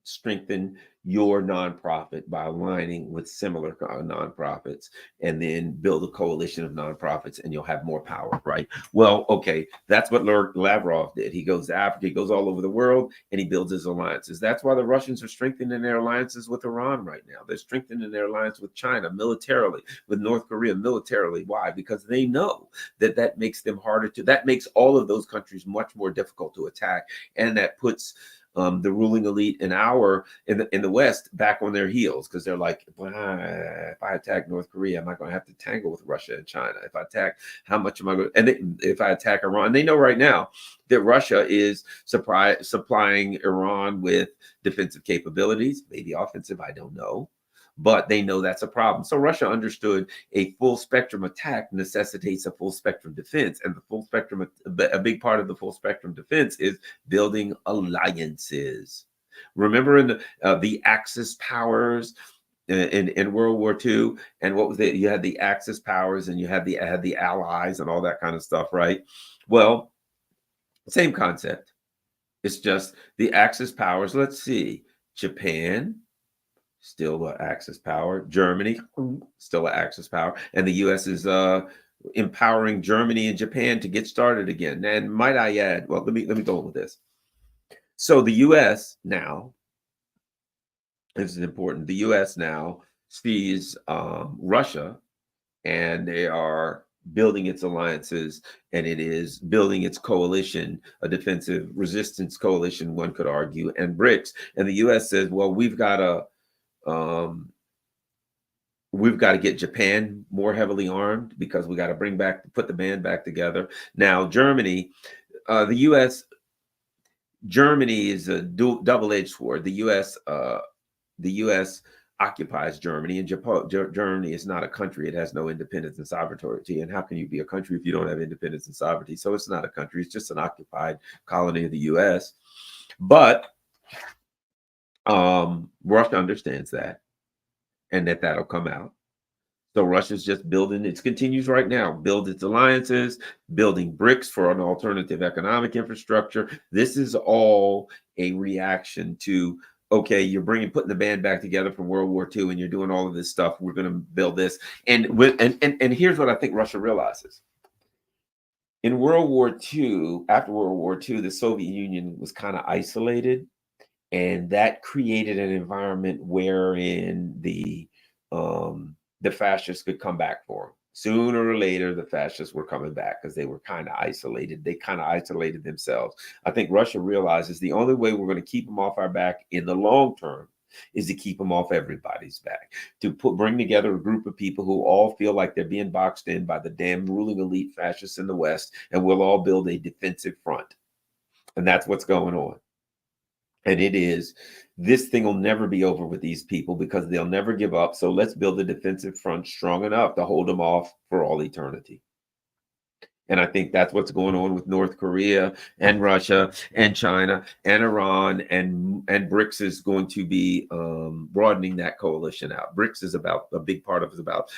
Strengthen your nonprofit by aligning with similar nonprofits, and then build a coalition of nonprofits, and you'll have more power, right? Well, okay, that's what Lord Lavrov did. He goes to Africa, he goes all over the world, and he builds his alliances. That's why the Russians are strengthening their alliances with Iran right now. They're strengthening their alliance with China militarily, with North Korea militarily. Why? Because they know that makes them harder to, that makes all of those countries much more difficult to attack, and that puts the ruling elite in the West back on their heels, because they're like, if I attack North Korea, am I going to have to tangle with Russia and China? If I attack, how much am I going to? And if I attack Iran, they know right now that Russia is supplying Iran with defensive capabilities, maybe offensive, I don't know. But they know that's a problem. So Russia understood a full spectrum attack necessitates a full spectrum defense. And the full spectrum, a big part of the full spectrum defense is building alliances. Remember in the Axis powers in World War II, and what was it? You had the Axis powers, and you had the Allies, and all that kind of stuff, right? Well, same concept. It's just the Axis powers. Let's see, Japan, still an Axis power. Germany, still an Axis power. And the U.S. is empowering Germany and Japan to get started again. And might I add, well, let me go with this. So the U.S. now, this is important, the U.S. now sees Russia, and they are building its alliances, and it is building its coalition, a defensive resistance coalition, one could argue, and BRICS. And the U.S. says, well, we've got to get Japan more heavily armed, because we got to put the band back together. Now, Germany, the U.S., Germany is a double-edged sword. The U.S. occupies Germany, and Germany is not a country. It has no independence and sovereignty. And how can you be a country if you don't have independence and sovereignty? So it's not a country. It's just an occupied colony of the U.S. But Russia understands that, and that'll come out. So Russia's just building, it continues right now, build its alliances, building BRICS for an alternative economic infrastructure. This is all a reaction to, okay, you're putting the band back together from World War II, and you're doing all of this stuff. We're going to build this. And here's what I think Russia realizes. In World War II, after World War II, the Soviet Union was kind of isolated, and that created an environment wherein the fascists could come back for them. Sooner or later, the fascists were coming back because they were kind of isolated. They kind of isolated themselves. I think Russia realizes the only way we're going to keep them off our back in the long term is to keep them off everybody's back, to bring together a group of people who all feel like they're being boxed in by the damn ruling elite fascists in the West, and we'll all build a defensive front. And that's what's going on. And this thing will never be over with these people, because they'll never give up. So let's build a defensive front strong enough to hold them off for all eternity. And I think that's what's going on with North Korea and Russia and China and Iran, and BRICS is going to be broadening that coalition out. BRICS is about, a big part of it is about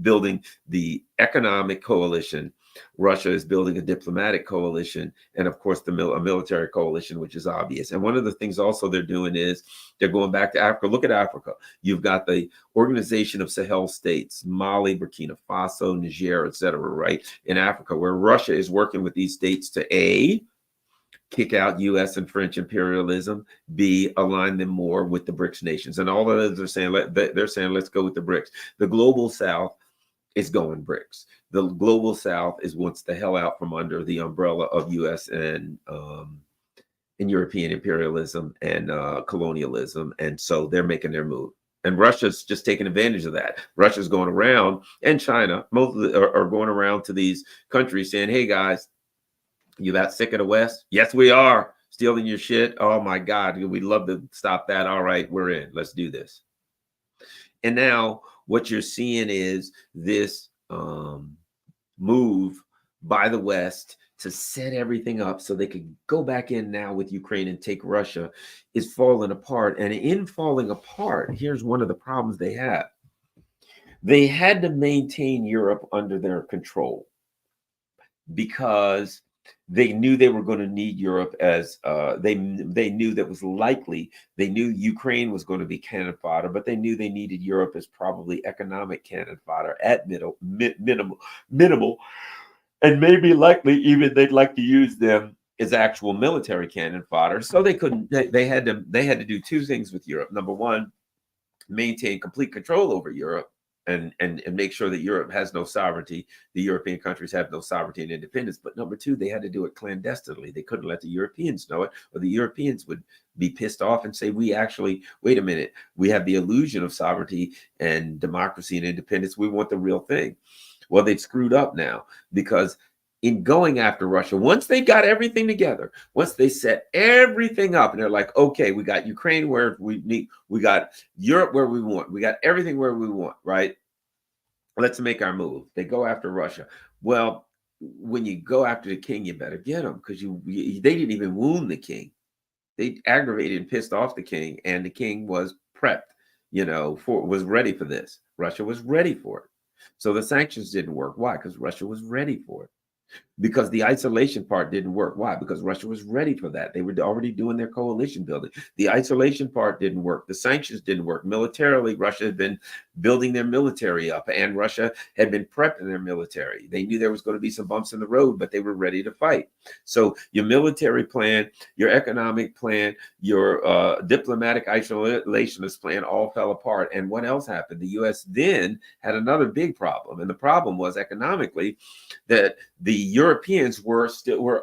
building the economic coalition. Russia is building a diplomatic coalition, and of course a military coalition, which is obvious. And one of the things also they're doing is they're going back to Africa. Look at Africa. You've got the Organization of Sahel States, Mali, Burkina Faso, Niger, etc., right, in Africa, where Russia is working with these states to kick out U.S. and French imperialism, B, align them more with the BRICS nations. And all of those are saying, let's go with the BRICS. The global South is going BRICS. The global South wants the hell out from under the umbrella of U.S. and European imperialism and colonialism, and so they're making their move. And Russia's just taking advantage of that. Russia's going around, and China, most of are going around to these countries saying, "Hey guys, you that sick of the West? Yes, we are. Stealing your shit. Oh my God, we'd love to stop that. All right, we're in. Let's do this." And now what you're seeing is this move by the West to set everything up so they could go back in now with Ukraine and take Russia is falling apart. And in falling apart, here's one of the problems they have. They had to maintain Europe under their control because they knew they were going to need Europe as they knew that was likely. They knew Ukraine was going to be cannon fodder, but they knew they needed Europe as probably economic cannon fodder at minimal, and maybe likely even they'd like to use them as actual military cannon fodder. So they couldn't. They had to do two things with Europe. Number one, maintain complete control over Europe and make sure that Europe has no sovereignty. The European countries have no sovereignty and independence. But number two, they had to do it clandestinely. They couldn't let the Europeans know it, or the Europeans would be pissed off and say, we actually, wait a minute, we have the illusion of sovereignty and democracy and independence. We want the real thing. Well, they've screwed up now because in going after Russia, once they got everything together, once they set everything up and they're like, okay, we got Ukraine where we need, we got Europe where we want, we got everything where we want, right? Let's make our move. They go after Russia. Well, when you go after the king, you better get him because they didn't even wound the king. They aggravated and pissed off the king, and the king was prepped, was ready for this. Russia was ready for it. So the sanctions didn't work. Why? Because Russia was ready for it. Because the isolation part didn't work. Why? Because Russia was ready for that. They were already doing their coalition building. The isolation part didn't work. The sanctions didn't work. Militarily, Russia had been building their military up, and Russia had been prepping their military. They knew there was going to be some bumps in the road, but they were ready to fight. So your military plan, your economic plan, your diplomatic isolationist plan all fell apart. And what else happened? The U.S. then had another big problem. And the problem was economically that the Europeans were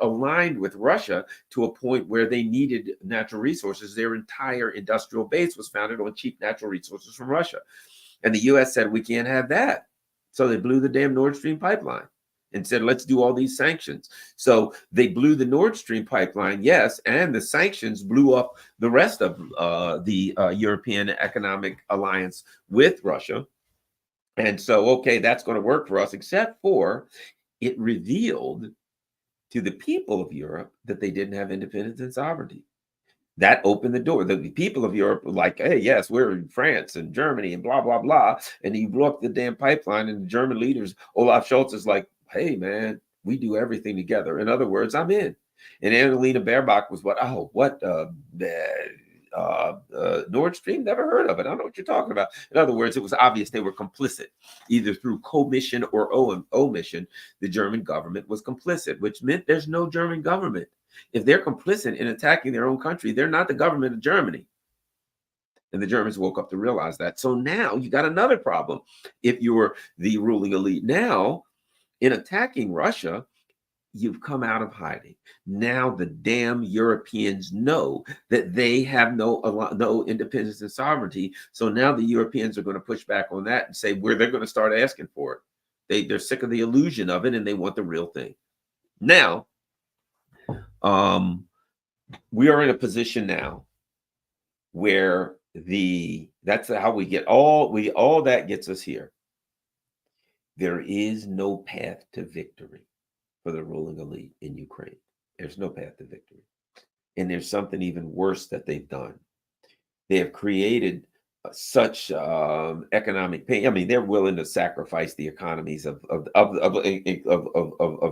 aligned with Russia to a point where they needed natural resources. Their entire industrial base was founded on cheap natural resources from Russia. And the US said, we can't have that. So they blew the damn Nord Stream pipeline and said, let's do all these sanctions. So they blew the Nord Stream pipeline, yes, and the sanctions blew up the rest of the European economic alliance with Russia. And so, okay, that's going to work for us, except for it revealed to the people of Europe that they didn't have independence and sovereignty. That opened the door. The people of Europe were like, hey, yes, we're in France and Germany and blah, blah, blah. And he blew up the damn pipeline, and the German leaders, Olaf Scholz, is like, hey, man, we do everything together. In other words, I'm in. And Annalena Baerbock was Nord Stream? Never heard of it. I don't know what you're talking about. In other words, it was obvious they were complicit, either through commission or omission. The German government was complicit, which meant there's no German government. If they're complicit in attacking their own country, they're not the government of Germany. And the Germans woke up to realize that. So now you got another problem. If you're the ruling elite now, in attacking Russia, you've come out of hiding. Now the damn Europeans know that they have no independence and sovereignty. So now the Europeans are going to push back on that and say they're going to start asking for it. They're sick of the illusion of it, and they want the real thing. Now, we are in a position now where that's how we get all that gets us here. There is no path to victory for the ruling elite in Ukraine. There's no path to victory. And there's something even worse that they've done. They have created such economic pain. I mean, they're willing to sacrifice the economies of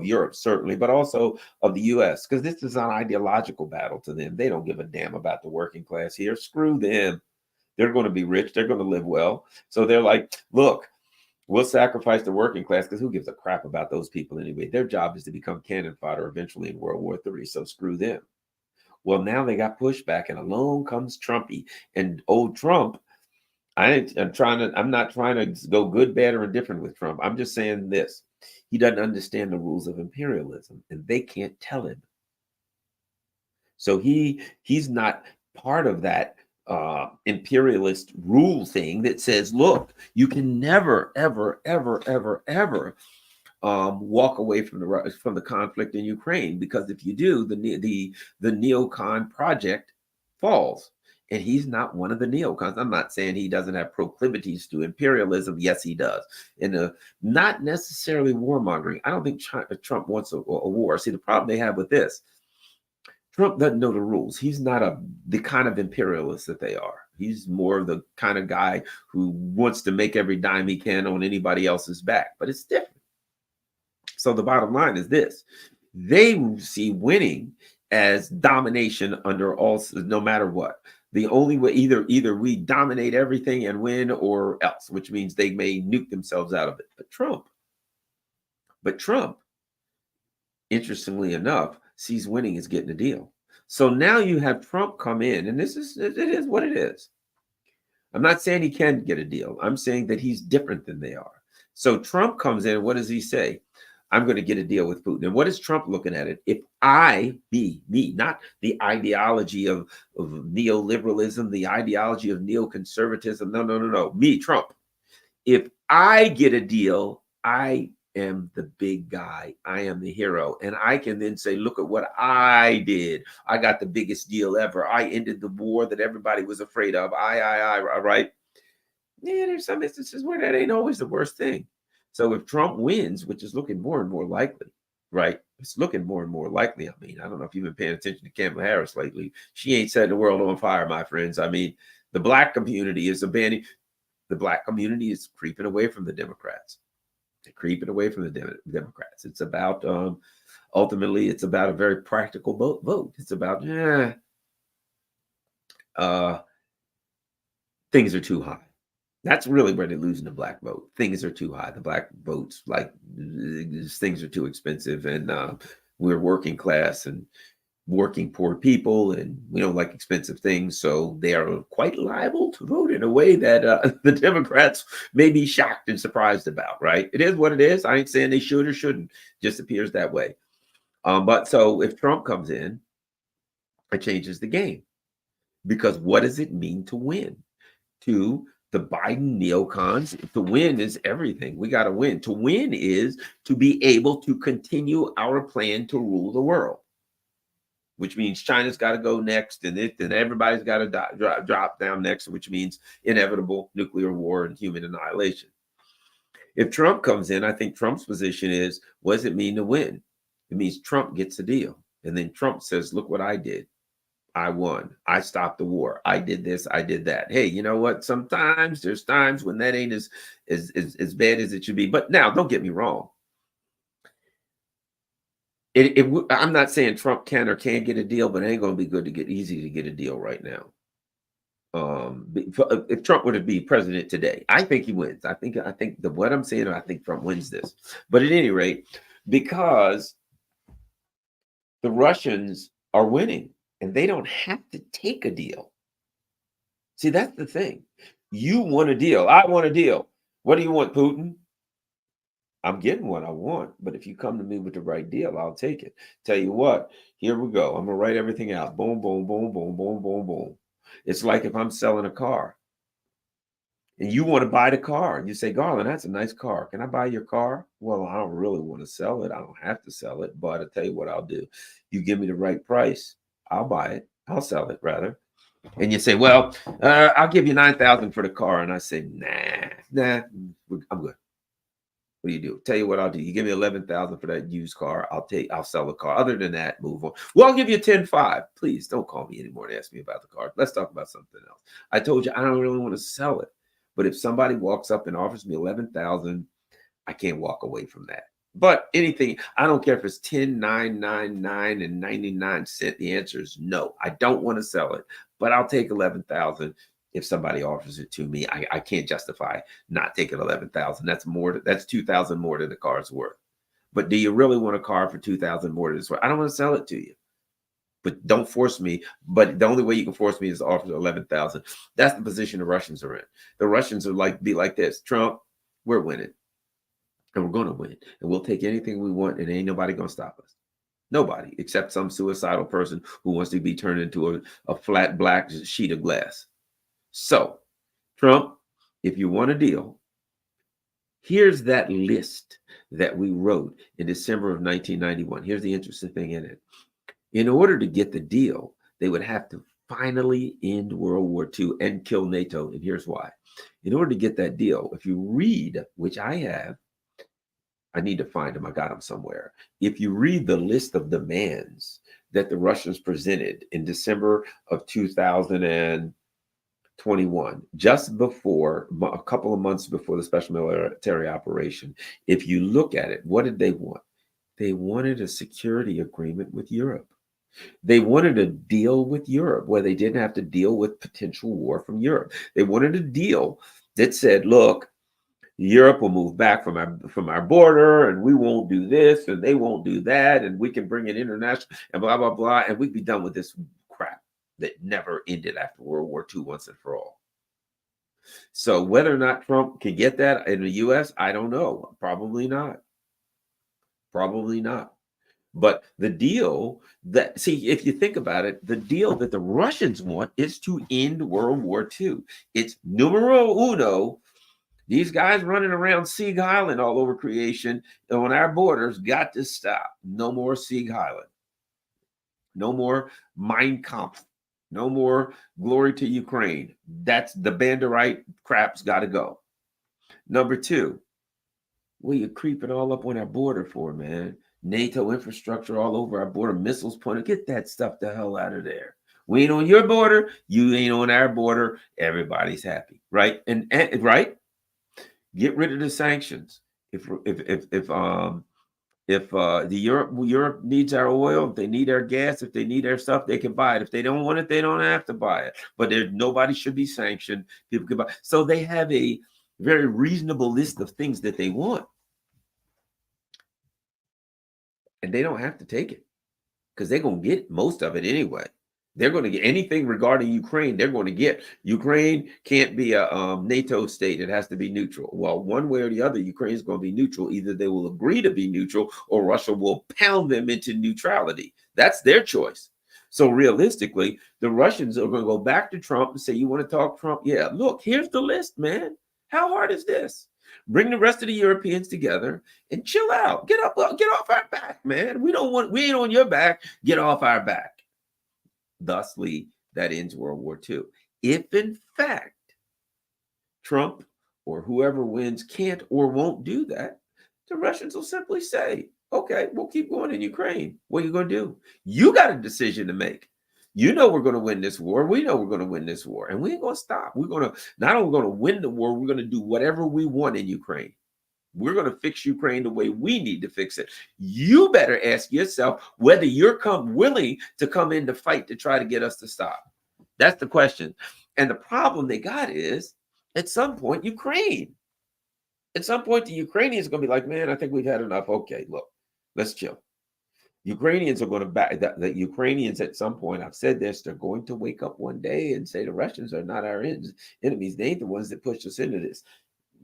Europe, certainly, but also of the US, because this is an ideological battle to them. They don't give a damn about the working class here. Screw them. They're going to be rich. They're going to live well. So they're like, look, we'll sacrifice the working class because who gives a crap about those people anyway? Their job is to become cannon fodder eventually in World War III. So screw them. Well, now they got pushback, and along comes Trumpy. And old Trump, I'm not trying to go good, bad, or indifferent with Trump. I'm just saying this. He doesn't understand the rules of imperialism, and they can't tell him. So he's not part of that imperialist rule thing that says, look, you can never, ever, ever, ever, ever walk away from the conflict in Ukraine, because if you do, the neocon project falls. And he's not one of the neocons. I'm not saying he doesn't have proclivities to imperialism. Yes, he does. And not necessarily warmongering. I don't think Trump wants a war. See, the problem they have with this, Trump doesn't know the rules. He's not the kind of imperialist that they are. He's more of the kind of guy who wants to make every dime he can on anybody else's back. But it's different. So the bottom line is this: they see winning as domination under all, no matter what. The only way, either we dominate everything and win, or else, which means they may nuke themselves out of it. But Trump, interestingly enough, sees winning as getting a deal. So now you have Trump come in, and it is what it is. I'm not saying he can get a deal. I'm saying that he's different than they are. So Trump comes in, what does he say? I'm going to get a deal with Putin. And what is Trump looking at it? If I be me, not the ideology of neoliberalism, the ideology of neoconservatism. No. Me, Trump. If I get a deal, I am the big guy. I am the hero. And I can then say, look at what I did. I got the biggest deal ever. I ended the war that everybody was afraid of. Right? Yeah, there's some instances where that ain't always the worst thing. So if Trump wins, which is looking more and more likely, right? It's looking more and more likely. I mean, I don't know if you've been paying attention to Kamala Harris lately. She ain't setting the world on fire, my friends. I mean, the black community is abandoning. The black community is creeping away from the Democrats. They're creeping away from the Democrats. It's about, ultimately, it's about a very practical vote. It's about, things are too high. That's really where they're losing the black vote. Things are too high. The black votes, like, things are too expensive, and we're working class and working poor people, and we don't like expensive things. So they are quite liable to vote in a way that the Democrats may be shocked and surprised about, right? It is what it is. I ain't saying they should or shouldn't. Just appears that way. But so if Trump comes in, it changes the game. Because what does it mean to win? To the Biden neocons, to win is everything. We got to win. To win is to be able to continue our plan to rule the world, which means China's got to go next, and everybody's got to drop down next, which means inevitable nuclear war and human annihilation. If Trump comes in, I think Trump's position is, what does it mean to win? It means Trump gets a deal. And then Trump says, look what I did. I won. I stopped the war. I did this. I did that. Hey, you know what? Sometimes there's times when that ain't as bad as it should be. But now, don't get me wrong. I'm not saying Trump can or can't get a deal, but it ain't going to be easy to get a deal right now. If Trump were to be president today, I think he wins. I think what I'm saying, I think Trump wins this. But at any rate, because the Russians are winning, and they don't have to take a deal. See, that's the thing. You want a deal. I want a deal. What do you want, Putin? I'm getting what I want, but if you come to me with the right deal, I'll take it. Tell you what, here we go. I'm going to write everything out. Boom, boom, boom, boom, boom, boom, boom. It's like if I'm selling a car and you want to buy the car and you say, Garland, that's a nice car. Can I buy your car? Well, I don't really want to sell it. I don't have to sell it, but I'll tell you what I'll do. You give me the right price, I'll buy it. I'll sell it rather. And you say, well, I'll give you $9,000 for the car. And I say, nah, I'm good. What do you do? Tell you what I'll do. You give me $11,000 for that used car. I'll sell the car. Other than that, move on. Well, I'll give you 10.5. Please don't call me anymore and ask me about the car. Let's talk about something else. I told you I don't really want to sell it. But if somebody walks up and offers me $11,000, I can't walk away from that. But anything, I don't care if it's 10, 9, 9, 9, and 99 cents. The answer is no. I don't want to sell it, but I'll take 11,000 if somebody offers it to me. I can't justify not taking 11,000. That's more. That's 2,000 more than the car's worth. But do you really want a car for 2,000 more than it's worth? I don't want to sell it to you. But don't force me. But the only way you can force me is to offer 11,000. That's the position the Russians are in. The Russians are be like this. Trump, we're winning. And we're going to win. And we'll take anything we want, and ain't nobody going to stop us. Nobody, except some suicidal person who wants to be turned into a flat black sheet of glass. So, Trump, if you want a deal, here's that list that we wrote in December of 1991. Here's the interesting thing in it. In order to get the deal, they would have to finally end World War II and kill NATO. And here's why. In order to get that deal, if you read, which I have, I need to find them. I got them somewhere. If you read the list of demands that the Russians presented in December of 2021, just before a couple of months before the special military operation, if you look at it, what did they want? They wanted a security agreement with Europe. They wanted a deal with Europe where they didn't have to deal with potential war from Europe. They wanted a deal that said, look, Europe will move back from our border, and we won't do this, and they won't do that, and we can bring in international and blah blah blah, and we'd be done with this crap that never ended after World War II once and for all. So whether or not Trump can get that in the U.S., I don't know. Probably not. Probably not. But the deal that, see, if you think about it, the deal that the Russians want is to end World War II. It's numero uno. These guys running around Sieg Heil all over creation on our borders got to stop. No more Sieg Heil. No more Mein Kampf. No more glory to Ukraine. That's the Banderite crap's got to go. Number two, what are you creeping all up on our border for, man? NATO infrastructure all over our border, missiles pointed. Get that stuff the hell out of there. We ain't on your border. You ain't on our border. Everybody's happy, right? And right. Get rid of the sanctions. If the Europe needs our oil, if they need our gas, if they need our stuff, they can buy it. If they don't want it, they don't have to buy it. But nobody should be sanctioned. People can buy. So they have a very reasonable list of things that they want, and they don't have to take it because they're going to get most of it anyway. They're going to get anything regarding Ukraine. They're going to get. Ukraine can't be a NATO state. It has to be neutral. Well, one way or the other, Ukraine is going to be neutral. Either they will agree to be neutral or Russia will pound them into neutrality. That's their choice. So realistically, the Russians are going to go back to Trump and say, you want to talk Trump? Yeah, look, here's the list, man. How hard is this? Bring the rest of the Europeans together and chill out. Get off our back, man. We ain't on your back. Get off our back. Thusly, that ends World War II. If in fact Trump or whoever wins can't or won't do that, the Russians will simply say, okay, we'll keep going in Ukraine. What are you going to do? You got a decision to make. You know we're going to win this war. We know we're going to win this war. And we ain't going to stop. We're going to not only going to win the war, we're going to do whatever we want in Ukraine. We're going to fix Ukraine the way we need to fix it. You better ask yourself whether you're willing to come in to fight to try to get us to stop. That's the question. And the problem they got is, at some point, Ukraine. At some point, the Ukrainians are going to be like, man, I think we've had enough. Okay, look, let's chill. Ukrainians are going to back. The Ukrainians at some point, I've said this, they're going to wake up one day and say the Russians are not our enemies. They ain't the ones that pushed us into this.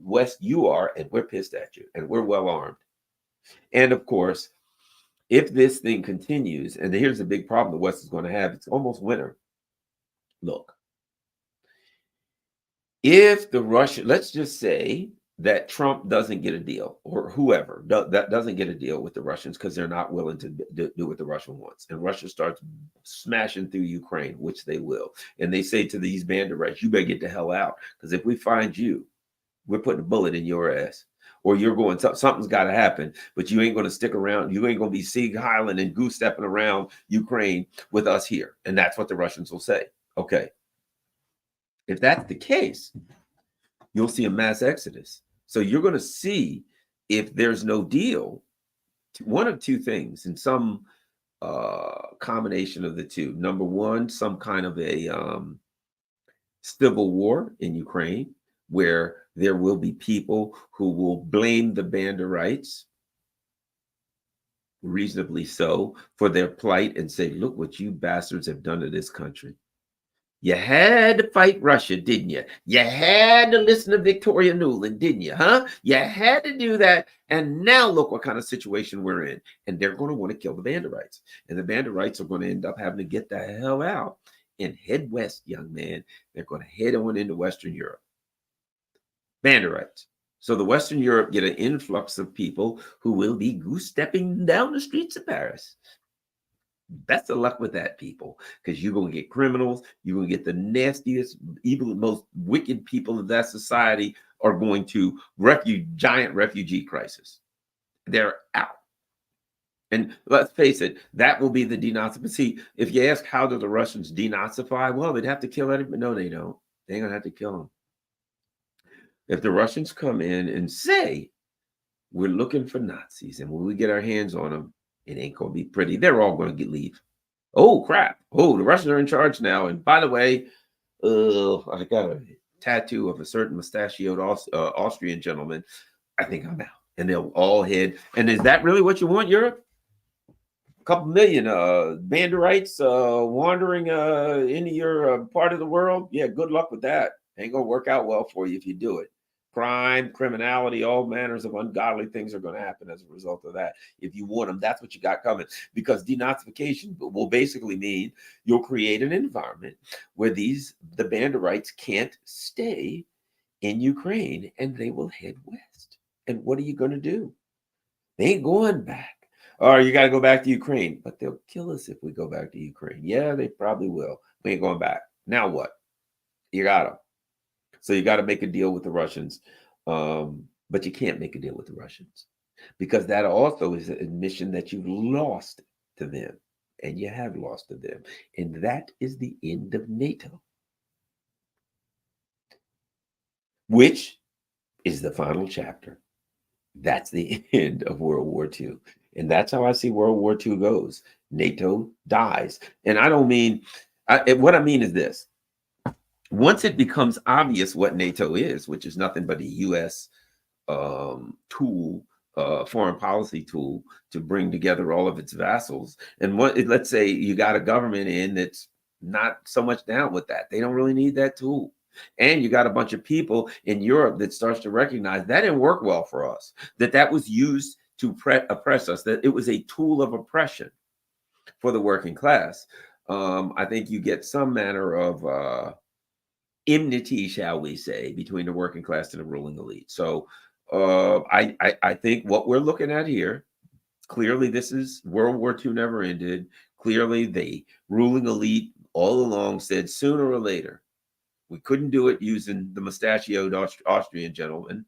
West, you are, and we're pissed at you, and we're well armed. And of course, if this thing continues, and here's the big problem the West is going to have, it's almost winter. Look, if the Russian, let's just say that Trump doesn't get a deal, or whoever that doesn't get a deal with the Russians because they're not willing to do what the Russian wants, and Russia starts smashing through Ukraine, which they will, and they say to these banderites, you better get the hell out, because if we find you, we're putting a bullet in your ass, or you're going, something's got to happen, but you ain't going to stick around. You ain't going to be Sieg Heil and goose stepping around Ukraine with us here. And that's what the Russians will say. Okay. If that's the case, you'll see a mass exodus. So you're going to see, if there's no deal, one of two things, in some combination of the two. Number one, some kind of a civil war in Ukraine, where there will be people who will blame the Banderites, reasonably so, for their plight and say, look what you bastards have done to this country. You had to fight Russia, didn't you? You had to listen to Victoria Nuland, didn't you? Huh? You had to do that. And now look what kind of situation we're in. And they're going to want to kill the Banderites. And the Banderites are going to end up having to get the hell out and head west, young man. They're going to head on into Western Europe. Banderites. So the Western Europe get an influx of people who will be goose stepping down the streets of Paris. Best of luck with that, people, because you're going to get criminals. You're going to get the nastiest, evil, most wicked people of that society are going to giant refugee crisis. They're out. And let's face it, that will be the denazify. See, if you ask how do the Russians denazify, well, they'd have to kill everybody. No, they don't. They ain't gonna have to kill them. If the Russians come in and say we're looking for Nazis, and when we get our hands on them, it ain't gonna be pretty. They're all gonna leave. Oh crap! Oh, the Russians are in charge now. And by the way, I got a tattoo of a certain mustachioed Austrian gentleman. I think I'm out. And they'll all head. And is that really what you want, Europe? A couple million Banderites wandering into your part of the world. Yeah, good luck with that. Ain't gonna work out well for you if you do it. Crime, criminality, all manners of ungodly things are going to happen as a result of that. If you want them, that's what you got coming. Because denazification will basically mean you'll create an environment where the Banderites can't stay in Ukraine, and they will head west. And what are you going to do? They ain't going back. Or you got to go back to Ukraine, but they'll kill us if we go back to Ukraine. Yeah, they probably will. We ain't going back. Now what? You got them. So you got to make a deal with the Russians, but you can't make a deal with the Russians because that also is an admission that you've lost to them, and you have lost to them. And that is the end of NATO, which is the final chapter. That's the end of World War II. And that's how I see World War II goes. NATO dies. And I don't mean, what I mean is this. Once it becomes obvious what NATO is, which is nothing but a U.S. Tool, foreign policy tool to bring together all of its vassals, and let's say you got a government in that's not so much down with that. They don't really need that tool. And you got a bunch of people in Europe that starts to recognize that didn't work well for us, that was used to oppress us, that it was a tool of oppression for the working class. I think you get some manner of enmity, shall we say, between the working class and the ruling elite. So I think what we're looking at here, clearly this is World War II never ended. Clearly the ruling elite all along said sooner or later, we couldn't do it using the mustachioed Austrian gentleman,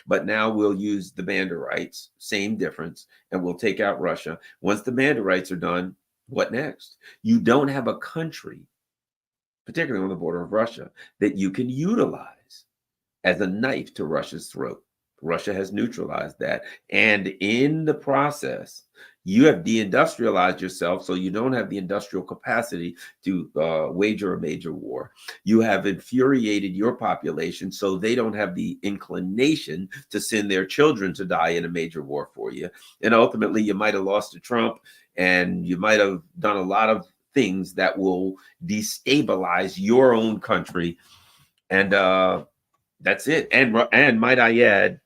but now we'll use the Banderites, same difference, and we'll take out Russia. Once the Banderites are done, what next? You don't have a country, particularly on the border of Russia, that you can utilize as a knife to Russia's throat. Russia has neutralized that. And in the process, you have deindustrialized yourself, so you don't have the industrial capacity to wager a major war. You have infuriated your population, so they don't have the inclination to send their children to die in a major war for you. And ultimately, you might have lost to Trump, and you might have done a lot of things that will destabilize your own country. And that's it. And might I add,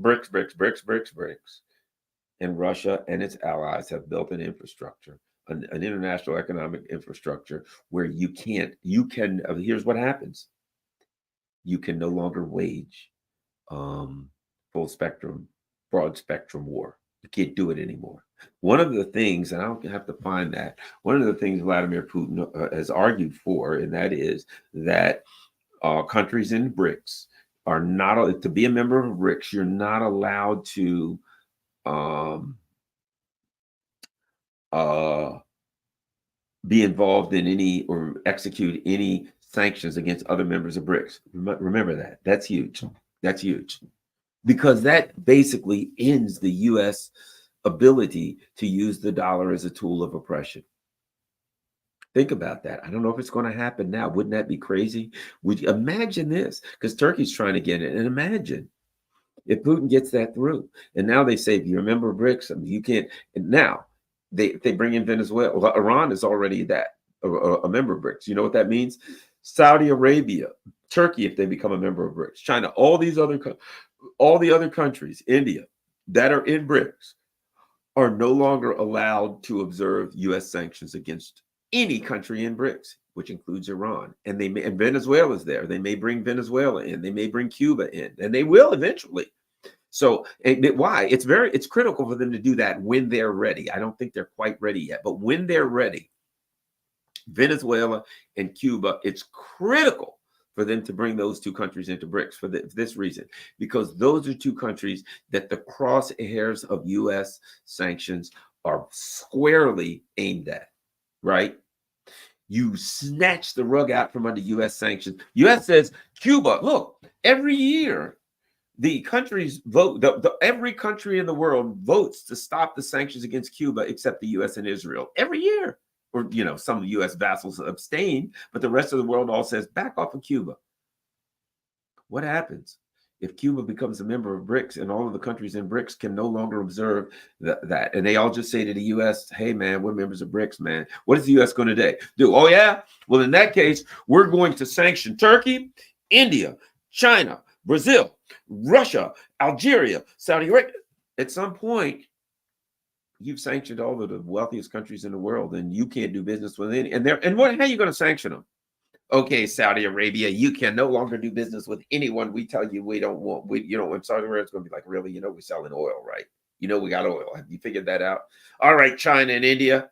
BRICS. And Russia and its allies have built an infrastructure, an international economic infrastructure where here's what happens. You can no longer wage broad spectrum war. You can't do it anymore. One of the things, and I don't have to find that, one of the things Vladimir Putin has argued for, and that is that countries in BRICS are not, to be a member of BRICS, you're not allowed to be involved in any or execute any sanctions against other members of BRICS. Remember that. That's huge. That's huge. Because that basically ends the U.S. ability to use the dollar as a tool of oppression. Think about that. I don't know if it's going to happen now. Wouldn't that be crazy? Would you imagine this? Because Turkey's trying to get it. And imagine if Putin gets that through. And now they say, if you remember BRICS, I mean, you can't. And now they bring in Venezuela. Well, Iran is already a member of BRICS. You know what that means? Saudi Arabia, Turkey, if they become a member of BRICS, China, all the other countries, India, that are in BRICS are no longer allowed to observe U.S. sanctions against any country in BRICS, which includes Iran. And Venezuela's there. They may bring Venezuela in. They may bring Cuba in, and they will eventually. So why? It's critical for them to do that when they're ready. I don't think they're quite ready yet, but when they're ready, Venezuela and Cuba, it's critical for them to bring those two countries into BRICS for this reason, because those are two countries that the crosshairs of U.S. sanctions are squarely aimed at, right? You snatch the rug out from under U.S. sanctions. U.S. says, Cuba, look, every year the countries vote, every country in the world votes to stop the sanctions against Cuba except the U.S. and Israel every year. Or, some of the U.S. vassals abstain, but the rest of the world all says, back off of Cuba. What happens if Cuba becomes a member of BRICS and all of the countries in BRICS can no longer observe that? And they all just say to the U.S., hey, man, we're members of BRICS, man. What is the U.S. going to do? Oh, yeah? Well, in that case, we're going to sanction Turkey, India, China, Brazil, Russia, Algeria, Saudi Arabia. At some point, you've sanctioned all of the wealthiest countries in the world, and you can't do business with any. How are you going to sanction them? Okay, Saudi Arabia, you can no longer do business with anyone we tell you we don't want. When Saudi Arabia's going to be like, really, we're selling oil, right? We got oil. Have you figured that out? All right, China and India,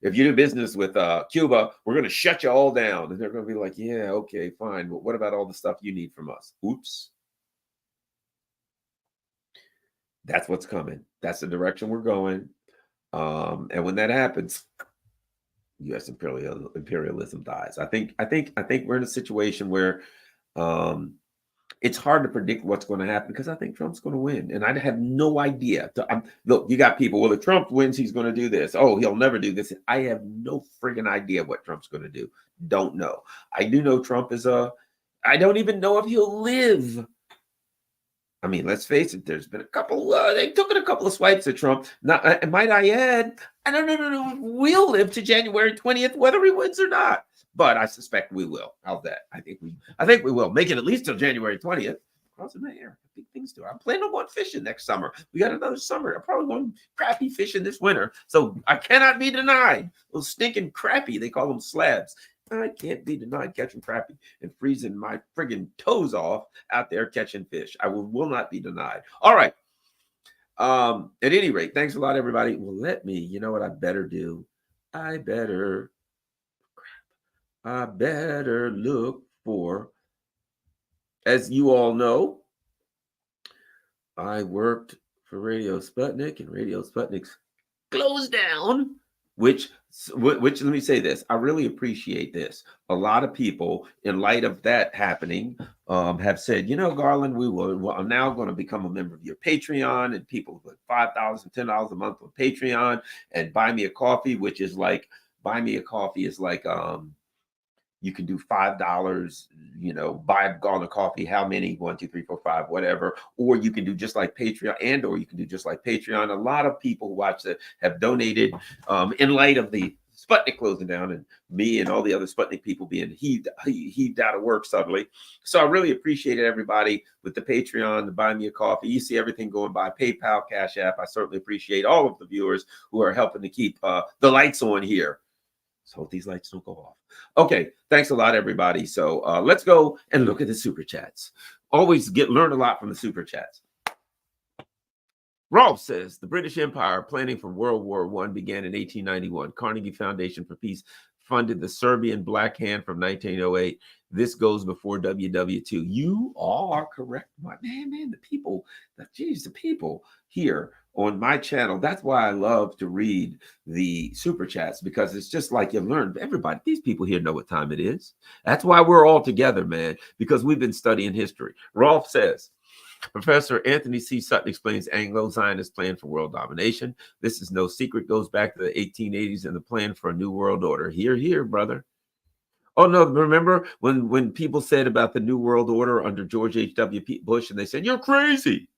if you do business with Cuba, we're going to shut you all down. And they're going to be like, yeah, okay, fine. But what about all the stuff you need from us? Oops. That's what's coming. That's the direction we're going. And when that happens, U.S. imperialism dies. I think we're in a situation where it's hard to predict what's going to happen because I think Trump's going to win, and I have no idea. Look, you got people. Well, if Trump wins, he's going to do this. Oh, he'll never do this. I have no friggin' idea what Trump's going to do. Don't know. I do know Trump is I don't even know if he'll live. I mean, let's face it, there's been a couple, they took a couple of swipes at Trump. Now, might I add, I don't know, we'll live to January 20th, whether he wins or not. But I suspect we will. How's that? I think we will. Make it at least till January 20th. Crossing my air. Big things to do. I'm planning on going fishing next summer. We got another summer. I'm probably going crappie fishing this winter. So I cannot be denied. Those stinking crappie, they call them slabs. I can't be denied catching crappie and freezing my friggin' toes off out there catching fish. I will not be denied. All right. At any rate, thanks a lot, everybody. Well, you know what I better do? I better look for, as you all know, I worked for Radio Sputnik, and Radio Sputnik's closed down. Which let me say this, I really appreciate this. A lot of people, in light of that happening, have said, Garland, I'm now going to become a member of your Patreon, and people put $5, $10 a month on Patreon, and buy me a coffee, which is like, you can do $5, buy a gallon of coffee, how many, 1, 2, 3, 4, 5, whatever, or you can do just like Patreon, or you can do just like Patreon. A lot of people who watch that have donated in light of the Sputnik closing down and me and all the other Sputnik people being heaved out of work suddenly. So I really appreciated everybody with the Patreon, the buy me a coffee. You see everything going by PayPal, Cash App. I certainly appreciate all of the viewers who are helping to keep the lights on here. So hope these lights don't go off. Okay, thanks a lot, everybody. So let's go and look at the super chats. Always learn a lot from the super chats. Rolf says the British Empire planning for World War I began in 1891. Carnegie Foundation for Peace funded the Serbian Black Hand from 1908. This goes before WW2. You are correct, my man. The people here on my channel. That's why I love to read the super chats, because it's just like you learn. Everybody, these people here know what time it is. That's why we're all together, man, because we've been studying history. Rolf says, Professor Anthony C. Sutton explains Anglo-Zionist plan for world domination. This is no secret, goes back to the 1880s and the plan for a new world order. Hear, hear, brother. Oh, no, remember when people said about the New World Order under George H.W. Bush, and they said, you're crazy.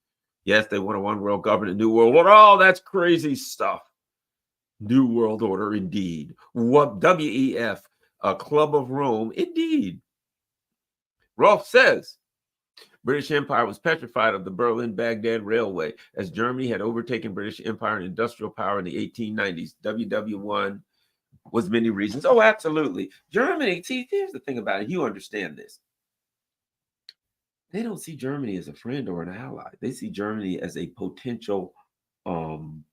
Yes, they want a one world government, new world order. Oh, that's crazy stuff. New world order, indeed. What WEF, a club of Rome, indeed. Rolf says, British Empire was petrified of the Berlin-Baghdad Railway as Germany had overtaken British Empire and industrial power in the 1890s. WW1 was many reasons. Oh, absolutely. Germany, see, here's the thing about it. You understand this. They don't see Germany as a friend or an ally. They see Germany as a potential, um,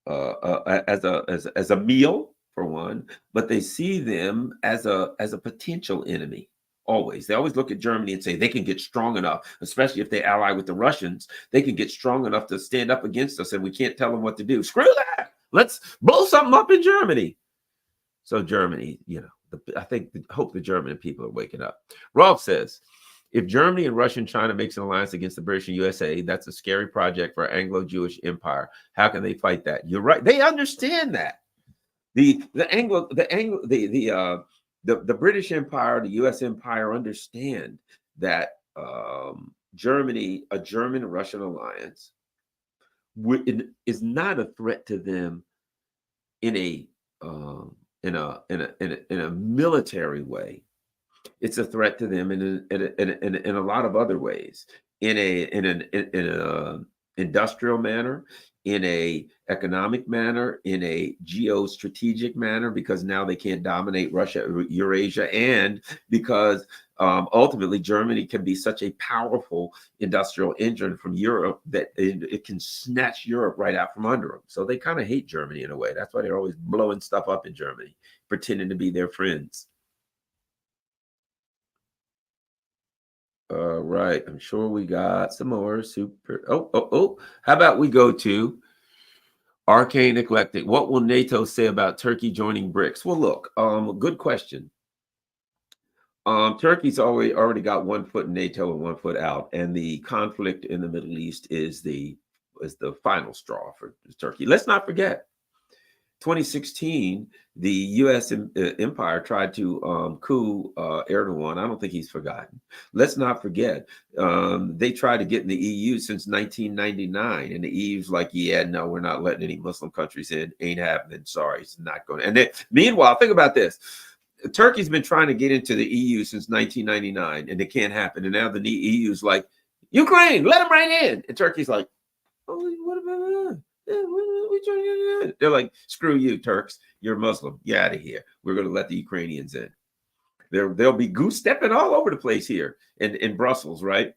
as a meal for one, but they see them as a potential enemy. Always, they always look at Germany and say they can get strong enough, especially if they ally with the Russians. They can get strong enough to stand up against us, and we can't tell them what to do. Screw that! Let's blow something up in Germany. So Germany, I think, hope the German people are waking up. Rolf says, if Germany and Russia and China makes an alliance against the British and USA, that's a scary project for Anglo-Jewish empire. How can they fight that? You're right. They understand that. The British Empire, the U.S. Empire understand that Germany, a German-Russian alliance, is not a threat to them in a um, in a military way. It's a threat to them in a lot of other ways, in an industrial manner, in a economic manner, in a geostrategic manner, because now they can't dominate Russia, Eurasia, and because ultimately Germany can be such a powerful industrial engine from Europe that it can snatch Europe right out from under them. So they kind of hate Germany in a way. That's why they're always blowing stuff up in Germany, pretending to be their friends. All right. I'm sure we got some more super. Oh. How about we go to Arcane Eclectic? What will NATO say about Turkey joining BRICS? Well, look, good question. Turkey's already got one foot in NATO and one foot out, and the conflict in the Middle East is the final straw for Turkey. Let's not forget, 2016, the U.S. empire tried to coup Erdogan. I don't think he's forgotten. Let's not forget, they tried to get in the EU since 1999, and the EU's like, yeah, no, we're not letting any Muslim countries in. Ain't happening. Sorry, it's not going to. And then, meanwhile, think about this. Turkey's been trying to get into the EU since 1999, and it can't happen. And now the EU's like, Ukraine, let them right in. And Turkey's like, oh, what about that? They're like, screw you, Turks. You're Muslim. You're out of here. We're going to let the Ukrainians in. They'll be goose stepping all over the place here in Brussels, right?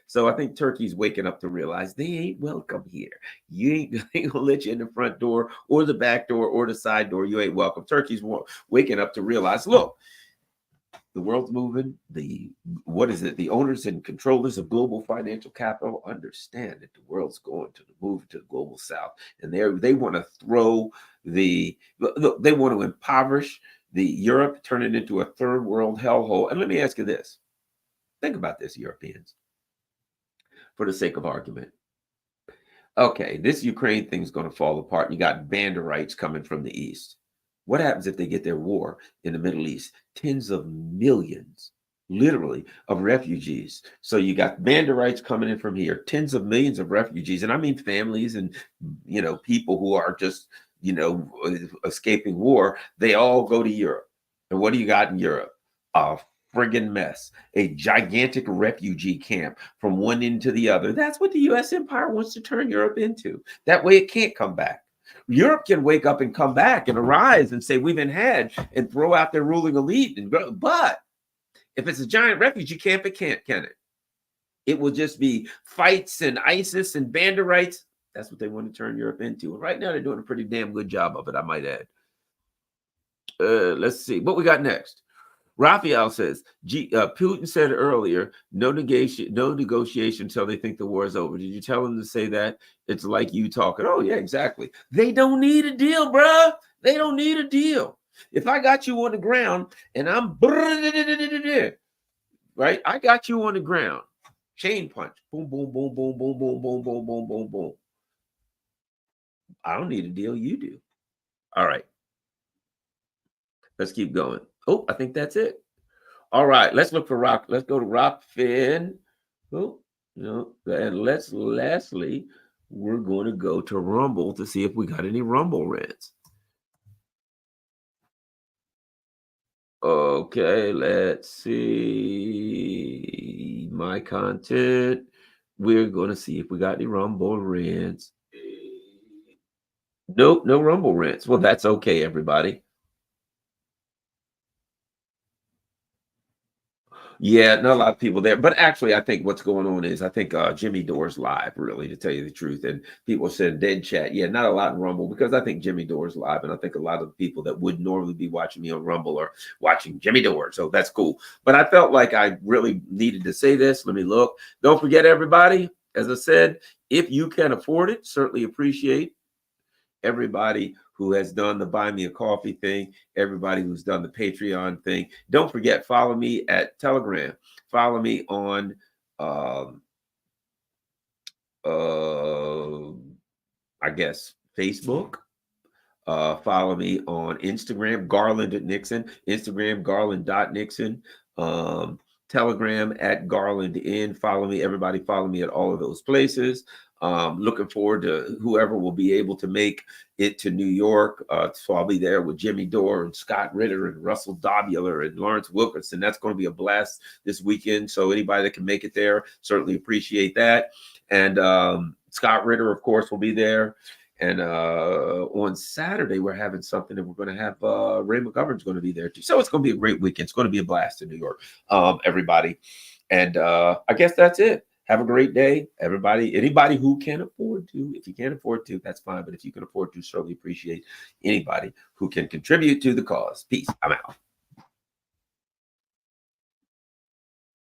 So I think Turkey's waking up to realize they ain't welcome here. They ain't gonna let you in the front door or the back door or the side door. You ain't welcome. Turkey's waking up to realize, look, the world's moving. The owners and controllers of global financial capital understand that the world's going to move to the global south, and they want to throw they want to impoverish the Europe, turn it into a third world hellhole. And let me ask you this: think about this, Europeans, for the sake of argument. Okay, this Ukraine thing's going to fall apart. You got banderites coming from the east. What happens if they get their war in the Middle East? Tens of millions, literally, of refugees. So you got banderites coming in from here, tens of millions of refugees. And I mean families and, people who are just, escaping war. They all go to Europe. And what do you got in Europe? A friggin' mess, a gigantic refugee camp from one end to the other. That's what the U.S. empire wants to turn Europe into. That way it can't come back. Europe can wake up and come back and arise and say, we've been had, and throw out their ruling elite. And go. But if it's a giant refugee camp, it can't, can it? It will just be fights and ISIS and banderites. That's what they want to turn Europe into. And right now they're doing a pretty damn good job of it, I might add. Let's see what we got next. Raphael says, Putin said earlier, no negotiation until they think the war is over. Did you tell him to say that? It's like you talking. Oh, yeah, exactly. They don't need a deal, bruh. They don't need a deal. If I got you on the ground and I'm right, I got you on the ground. Chain punch. Boom, boom, boom, boom, boom, boom, boom, boom, boom, boom, boom. I don't need a deal. You do. All right. Let's keep going. Oh, I think that's it. All right, let's look for Rock. Let's go to Rockfin. Oh, and lastly, we're going to go to Rumble to see if we got any Rumble rants. Okay, let's see my content. We're going to see if we got any Rumble rants. Nope, no Rumble rants. Well, that's okay, everybody. Yeah, not a lot of people there. But actually, I think what's going on is I think Jimmy Dore's live, really, to tell you the truth. And people said dead chat. Yeah, not a lot in Rumble because I think Jimmy Dore's live. And I think a lot of the people that would normally be watching me on Rumble are watching Jimmy Dore. So that's cool. But I felt like I really needed to say this. Let me look. Don't forget, everybody, as I said, if you can afford it, certainly appreciate everybody who has done the buy me a coffee thing, everybody who's done the Patreon thing. Don't forget, follow me at Telegram. Follow me on um uh I guess Facebook. Follow me on Instagram, Garland at Nixon, Instagram, Garland.Nixon, um, Telegram at Garland in. Follow me, everybody, follow me at all of those places. Looking forward to whoever will be able to make it to New York. So I'll be there with Jimmy Dore and Scott Ritter and Russell Dobular and Lawrence Wilkerson. That's going to be a blast this weekend. So anybody that can make it there, certainly appreciate that. And Scott Ritter, of course, will be there. And on Saturday, we're having something that we're going to have Ray McGovern's going to be there too. So it's going to be a great weekend. It's going to be a blast in New York, everybody. And I guess that's it. Have a great day, everybody. Anybody who can afford to, if you can't afford to, that's fine. But if you can afford to, certainly appreciate anybody who can contribute to the cause. Peace. I'm out.